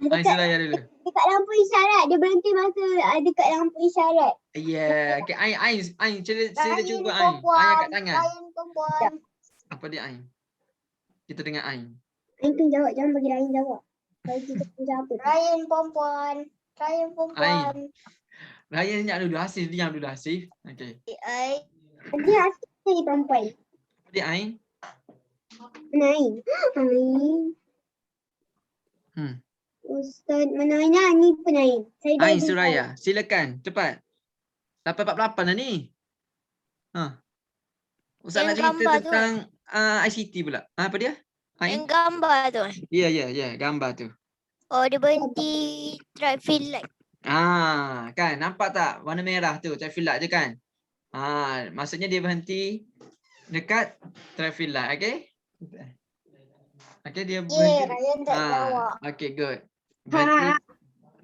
Ain Suraya dulu. Dekat lampu isyarat. Dia berhenti masa dekat lampu isyarat. Yeah. Okay, Ain sila cuba Ain. Ain angkat tangan. Ryan perempuan. Apa dia Ain? Kita dengar Ain. Ain tu jawab. Jangan bagi Ryan jawab. Bagi kita jawab. Ryan perempuan. Ryan senyap dulu. Hasif diam dulu Hasif. Okay. Dia Hasif jadi perempuan. Apa dia Ain? Ain. Ustaz, mana Ain? Ni pun Ain. Ain Suraya. Silakan. Cepat. 8.48 dah ni. Ustaz nak cerita tentang ICT pula. Apa dia? Yang gambar tu. Ya. Gambar tu. Oh, dia berhenti traffic light. Kan. Nampak tak? Warna merah tu. Traffic light je kan? Maksudnya dia berhenti dekat traffic light. Okay? Okay, dia berhenti. Ryan tak jawab. Okay, good. Berhenti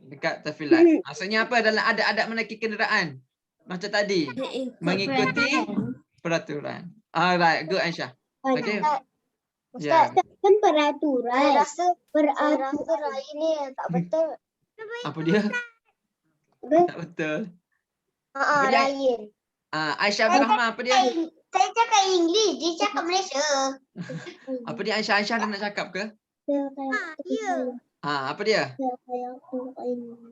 dekat traffic light. Maksudnya apa? Dalam adab menaiki kenderaan. Macam tadi. Mengikuti peraturan. Alright, good Aisyah. Okay. Ustaz, kan peraturan. Saya rasa Ryan ni tak betul. Apa dia? Tak betul. Ryan. Aisyah Abdul Rahman, apa dia? Saya cakap English, dia cakap Malaysia. Apa dia Aisyah nak cakap ke? Ya. Apa dia?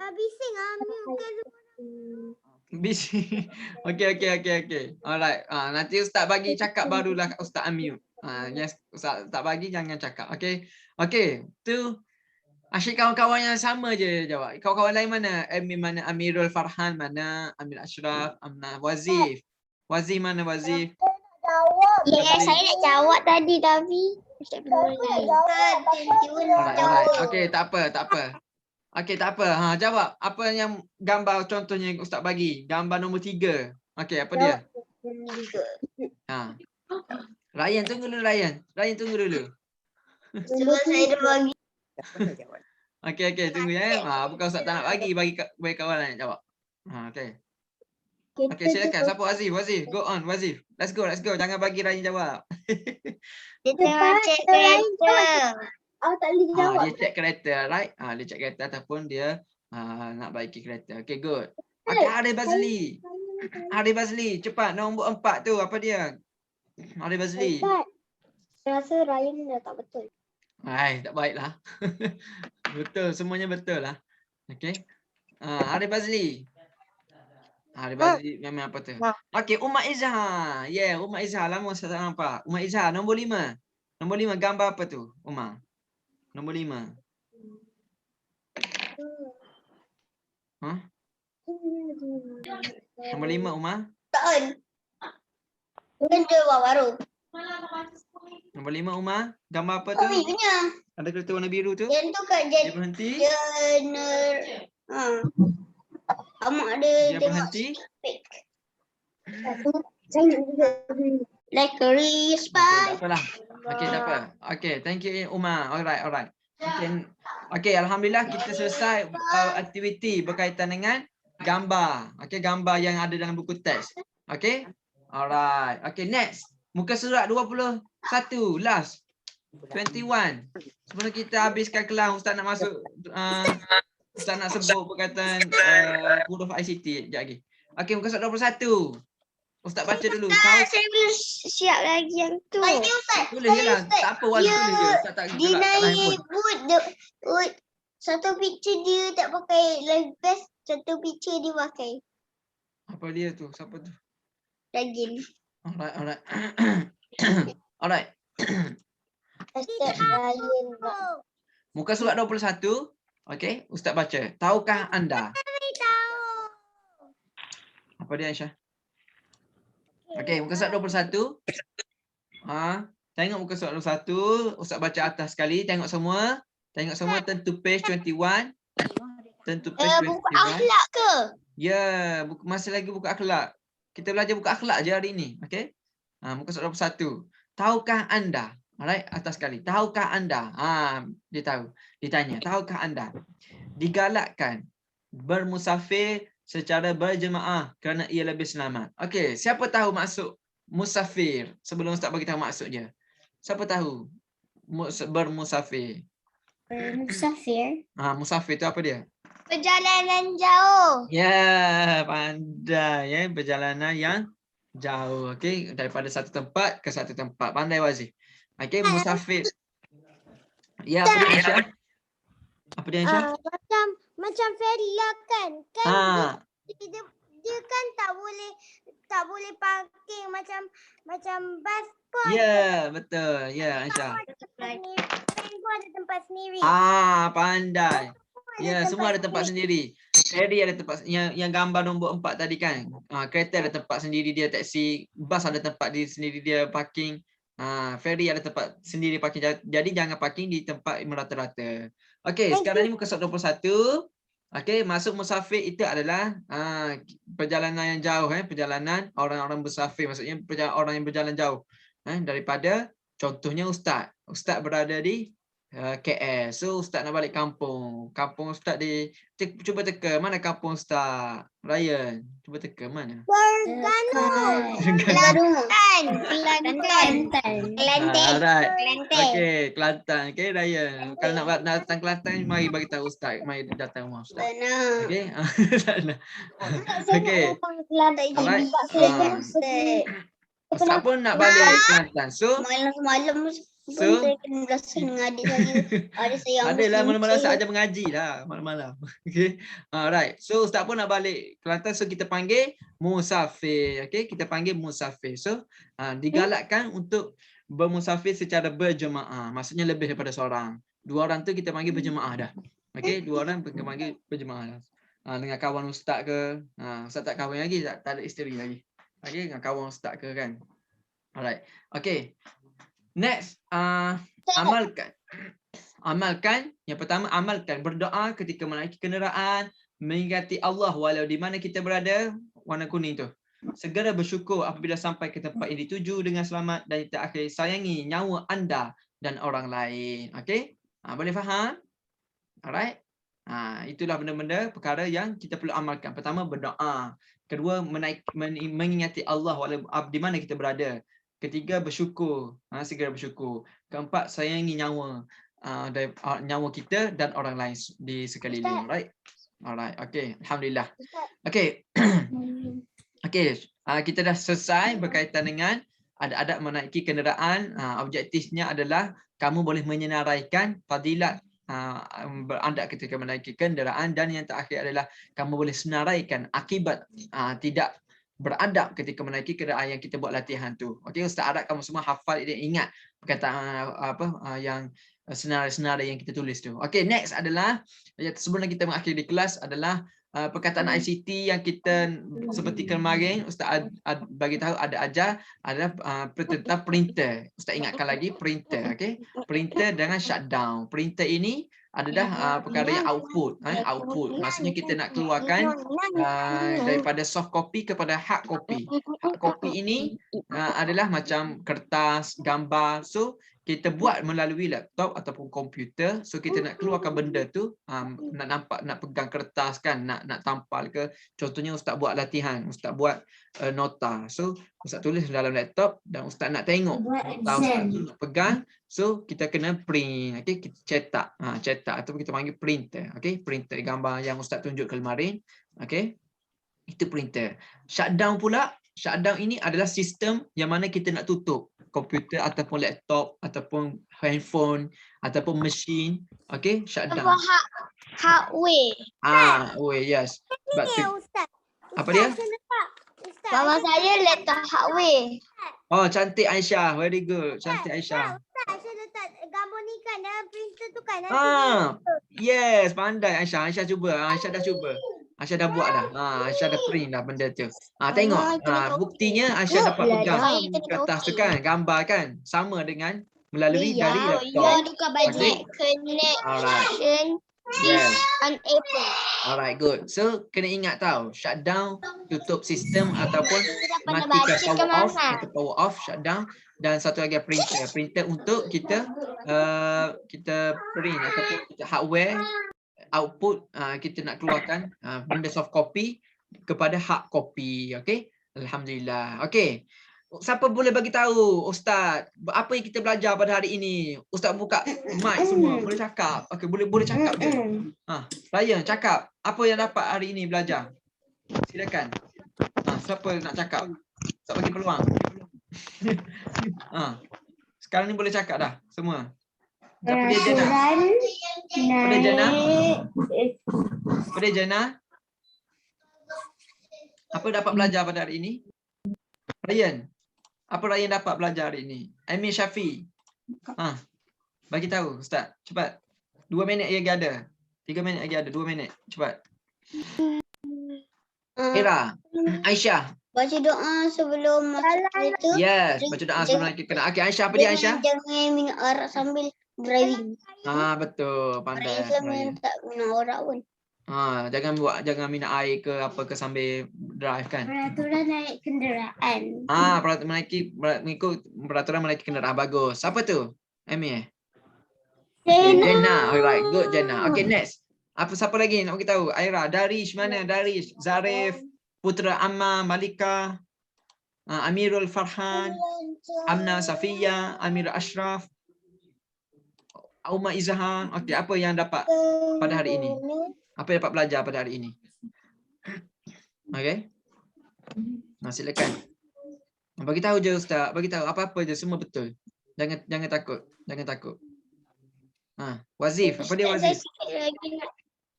Bising bukan. Busy. Okay. Alright. Nanti Ustaz bagi cakap barulah Ustaz unmute. Yes, Ustaz tak bagi jangan cakap. Okay. Tu asyik kawan-kawan yang sama je jawab. Kawan-kawan lain mana? Admin mana? Amirul Farhan mana? Amir Ashraf, Amna Wazif. Wazif mana Wazif? Jawab. Ya, saya nak jawab tadi tapi. Ustaz boleh. Tiba-tiba Alright. jawab. Okey, tak apa. Okey, tak apa. Ha, jawab. Apa yang gambar contohnya yang Ustaz bagi? Gambar nombor 3. Okey, apa dia? Tiga. Ha. Ryan tunggu dulu, Ryan. Ryan tunggu dulu. Sebab saya dah bagi. Okey, tunggu ya. Ha, bukan Ustaz tak nak bagi kawan lain jawab. Ha, okey. Okey, silakan. Siapa Wazif? Go on, Wazif. Let's go. Jangan bagi Ryan jawab. Dia tengah cek kereta. Tak boleh jawab. Dia check kereta, right? Dia check kereta ataupun dia nak baiki kereta. Okay, good. Okay, Hari Bazli, cepat. Nombor 4 tu, apa dia? Hari Bazli. Ustaz, saya rasa Ryan dah tak betul. Tak baiklah. Betul, semuanya betul lah. Okay. Hari Bazli. Hari Bazli memang apa tu? Okay, Umar Izhar. Yeah, Umar Izhar. Lama saya tak nampak. Umar Izhar, nombor 5. Nombor 5, gambar apa tu, Umar? Nombor 5. Nombor 5, Umar. Tak on. Bukan dia buat baru. Nombor 5, Umar. Gambar apa tu? Kami punya. Ada kereta warna biru tu. Yang tu kat Dia berhenti. Amak ada Dia tengok berhenti. fake. Saya nak juga. Like a Tak spy. apalah. Okey, tak apa. Okey, thank you Umar. Alright. Okey, alhamdulillah kita selesai aktiviti berkaitan dengan gambar. Okey, gambar yang ada dalam buku teks. Okey? Alright. Okey, next. Muka surat 21. Last. 21. Sebelum kita habiskan kelas, Ustaz nak masuk Ustaz nak sebut berkaitan huruf ICT sekejap lagi. Okey, muka surat 21. Ustaz baca dulu. Tahu Saya belum siap lagi yang tu. Tadi Ustaz. tulis je lah. Tak apa, Wal tulis je. Ustaz tak Dia gelak kat naik handphone. boot. Satu picture dia tak pakai live vest. Satu picture dia pakai. Apa dia tu? Siapa tu? Ragin. Alright. Alright. Ustaz Ryan. Muka surat 21. Okey, Ustaz baca. Tahukah anda? Apa dia, Aisyah? Okey, muka surat 21. Tengok muka surat 21. Ustaz baca atas sekali. Tengok semua. Turn to page 21. Turn to page Buku 21. akhlak ke? Ya, masih lagi buku akhlak. Kita belajar buku akhlak je hari ni. Okey? Muka surat 21. Tahukah anda? Alright, atas sekali. Tahukah anda? Dia tahu. Ditanya, tahukah anda? Digalakkan bermusafir secara berjemaah kerana ia lebih selamat. Okey, siapa tahu maksud musafir? Sebelum Ustaz bagi tahu maksud dia. Siapa tahu bermusafir? Musafir. Musafir tu apa dia? Perjalanan jauh. Ya, pandai ya, perjalanan yang jauh. Okey, daripada satu tempat ke satu tempat. Pandai Wazif. Okey, musafir. Ya, apa dia Aisyah? Apa dia Aisyah? Macam ferry lah kan. Dia kan tak boleh parking macam bas pun. Ya, betul. Ya, Aisyah. Train pun ada tempat sendiri. Pandai. Ya, semua ada tempat sendiri. Ferry ada tempat yang gambar nombor 4 tadi kan. Kereta ada tempat sendiri dia, taksi, bas ada tempat sendiri dia parking. Ferry ada tempat sendiri parking. Jadi jangan parking di tempat merata-rata. Okey, sekarang ni muka surat 21. Okey, masuk musafir itu adalah perjalanan yang jauh, perjalanan orang-orang musafir, maksudnya orang yang berjalan jauh. Daripada contohnya Ustaz berada di KL. So Ustaz nak balik kampung. Kampung Ustaz cuba teka mana kampung Ustaz? Ryan, cuba teka mana? Kelantan. Alright. Okey, Kelantan. Okey, Ryan. Kalau nak datang Kelantan, mari bagi tahu Ustaz. Mari datang rumah Ustaz. Okey. Okey. Ustaz pun nak balik Kelantan. So, Malam-malam saya kena rasa dengan adik saya. Adik saya yang adalah Muslim malam-malam saya. saja mengaji lah malam-malam. Okey. Alright. So Ustaz pun nak balik Kelantan, so kita panggil musafir. Okey, kita panggil musafir. So digalakkan untuk bermusafir secara berjemaah. Maksudnya lebih daripada seorang. 2 orang tu kita panggil berjemaah dah. Okey, 2 orang kita panggil berjemaah dah. Dengan kawan Ustaz ke. Ustaz tak kahwin lagi, tak ada isteri lagi. Okey, dengan kawan Ustaz ke kan. Alright. Okey. Next, amalkan. Amalkan. Yang pertama, amalkan. Berdoa ketika menaiki kenderaan, mengingati Allah walau di mana kita berada, warna kuning tu. Segera bersyukur apabila sampai ke tempat yang dituju dengan selamat dan yang terakhir, sayangi nyawa anda dan orang lain. Okey? Boleh faham? Alright? Itulah benda-benda perkara yang kita perlu amalkan. Pertama, berdoa. Kedua, mengingati Allah walau di mana kita berada. Ketiga, bersyukur. Segera bersyukur. Keempat, sayangi nyawa. Nyawa kita dan orang lain di sekeliling. Alright? Alright. Okay. Alhamdulillah. Okay. Okay. Kita dah selesai berkaitan dengan adab menaiki kenderaan. Objektifnya adalah kamu boleh menyenaraikan fadilat beradab ketika menaiki kenderaan, dan yang terakhir adalah kamu boleh senaraikan akibat tidak beradab ketika menaiki kenderaan yang kita buat latihan tu. Okey, Ustaz harap kamu semua hafal dan ingat perkataan yang senarai-senarai yang kita tulis tu. Okey, next adalah sebelum kita mengakhiri kelas adalah perkataan ICT yang kita seperti kemarin Ustaz bagi tahu ada ajar adalah tentang printer. Ustaz ingatkan lagi printer, okey? Printer dengan shutdown. Printer ini adalah perkara yang output, output. Maksudnya kita nak keluarkan daripada soft copy kepada hard copy. Hard copy ini adalah macam kertas, gambar. So kita buat melalui laptop ataupun komputer. So kita nak keluarkan benda tu, nak nampak, nak pegang kertas kan, nak tampal ke. Contohnya Ustaz buat latihan, Ustaz buat nota. So Ustaz tulis dalam laptop dan Ustaz nak tengok nota Ustaz tu, nak pegang. So kita kena print, okey, kita cetak. Cetak ataupun kita panggil printer, okey, printer gambar yang Ustaz tunjuk kemarin, okey. Itu printer. Shutdown pula, shutdown ini adalah sistem yang mana kita nak tutup komputer ataupun laptop ataupun handphone ataupun mesin, okey, shutdown. Hardware. Yes. Ini Ustaz. Apa dia? Ustaz. Nama saya laptop hardware. Oh, cantik Aisyah. Very good. Cantik Aisyah. Ustaz, saya letak gambar ni kan dalam printer tu kan. Yes, pandai Aisyah. Aisyah cuba. Aisyah dah cuba. Aisyah dah buat dah. Aisyah dah print dah benda tu. Tengok. Buktinya Aisyah dapat pegang kertas tu kan, gambar kan. Sama dengan melalui dari laptop. Tukar balik. Connection is unable. Alright, good. So, kena ingat tau, shutdown, tutup sistem ataupun matikan power off, atau power off, shutdown. Dan satu lagi printer. Printer untuk kita print ataupun kita hardware, output, kita nak keluarkan benda soft copy kepada hard copy. Okay? Alhamdulillah. Okay. Siapa boleh bagi tahu Ustaz apa yang kita belajar pada hari ini? Ustaz buka mic semua, boleh cakap. Okey, boleh cakap je. Ryan cakap apa yang dapat hari ini belajar. Silakan. Siapa nak cakap? Ustaz bagi peluang. Sekarang ni boleh cakap dah semua. Apa dia Jana? Apa dia Jana? Apa dia Jana? Apa dapat belajar pada hari ini? Ryan. Apa Ryan dapat belajar hari ini? Amir Syafi. Bagi tahu Ustaz. Cepat. 2 minit lagi ada. 3 minit lagi ada. 2 minit. Cepat. Ira. Aisyah. Baca doa sebelum masuk kereta. Yes. Baca doa sebelum nak kena. Okey, Aisyah. Apa dia Aisyah? Jangan minum arak sambil driving. Betul. Pandai. Ryan tak minum arak pun. Jangan minum air ke apa ke sambil drive kan. Peraturan naik kenderaan. Mengikut peraturan menaiki kenderaan. Bagus. Siapa tu? Amir. Jana. Alright, good Jana. Okay, next. Siapa lagi nak bagi tahu? Aira, Darish mana? Darish, Zarif, Putra Amma, Malika, Amirul Farhan, Amna Safiya, Amir Ashraf, Auma Izhan. Okey, apa yang dapat pada hari ini? Apa yang dapat belajar pada hari ini? Okey. Silakan. Bagi tahu je Ustaz, bagi tahu apa-apa je semua betul. Jangan takut, jangan takut. Wazif, apa dia Wazif?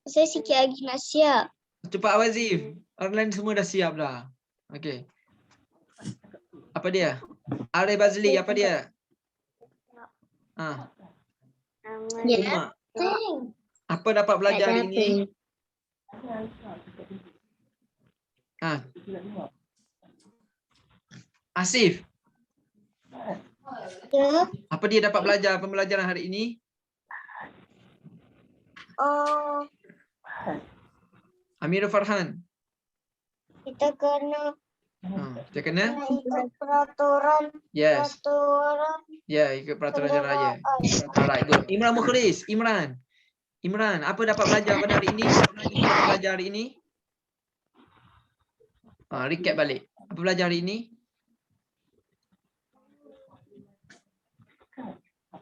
Saya sikit lagi nak siap. Cepat Wazif. Orang lain semua dah siap dah. Okey. Apa dia? Arif Bazli, apa dia? Ya. Apa dapat belajar hari ini? Asif. Ya. Apa dia dapat belajar pembelajaran hari ini? Oh, Amirul Farhan. kita kena Kita kena? ikut peraturan. Yes. Peraturan. Ya, ikut peraturan jalan raya. Alright, good. Imran Mukhlis. Imran, apa dapat belajar pada hari ini? Apa dapat belajar hari ini? Recap balik. Apa belajar hari ini?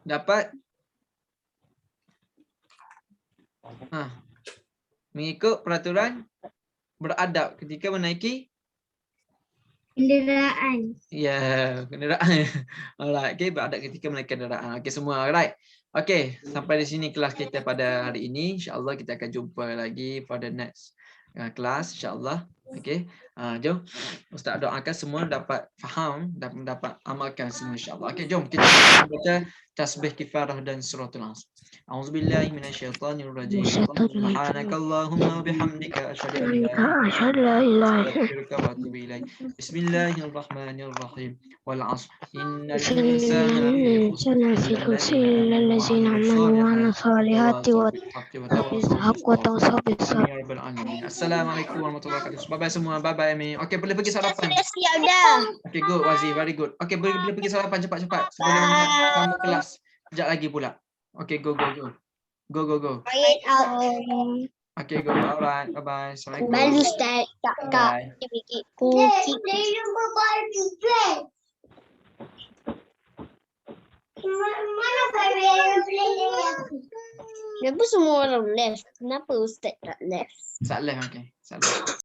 Dapat mengikut peraturan beradab ketika menaiki Kenderaan. ya kenderaan. Alright, okay, beradab ketika menaiki kenderaan. Okay, semua alright. Okay, sampai di sini kelas kita pada hari ini. InsyaAllah kita akan jumpa lagi pada next kelas insyaAllah. Okay, jom Ustaz doakan semua dapat faham dan dapat amalkan semua insyaAllah. Okay, jom kita baca tasbih kifarah dan suratul Asr. A'udzubillahi minasyaitonirrajim. Subhanakallahumma wa bihamdika asyhadu an la ilaha illa anta atubu ilaik. Bismillahirrahmanirrahim. Wal 'ashr innal insana lafi khusr illa allazina amanu wa 'amilus solihati wa tawasaw bis sabr. Assalamualaikum warahmatullahi wabarakatuh. Bye bye semua. Bye bye Ami. Okey, boleh pergi sarapan. Siap dah. Okey, good Wazi, very good. Okey, boleh pergi sarapan cepat-cepat sebelum sambung kelas. Sekejap lagi pula. Okey, go. Go. Quiet out. Okey, go. Alright. Bye bye. Assalamualaikum. Balu Ustaz. Kak. Bye. Kunci. Mana Kenapa semua orang left? Kenapa Ustaz tak left? Sat left, okey. Sat left.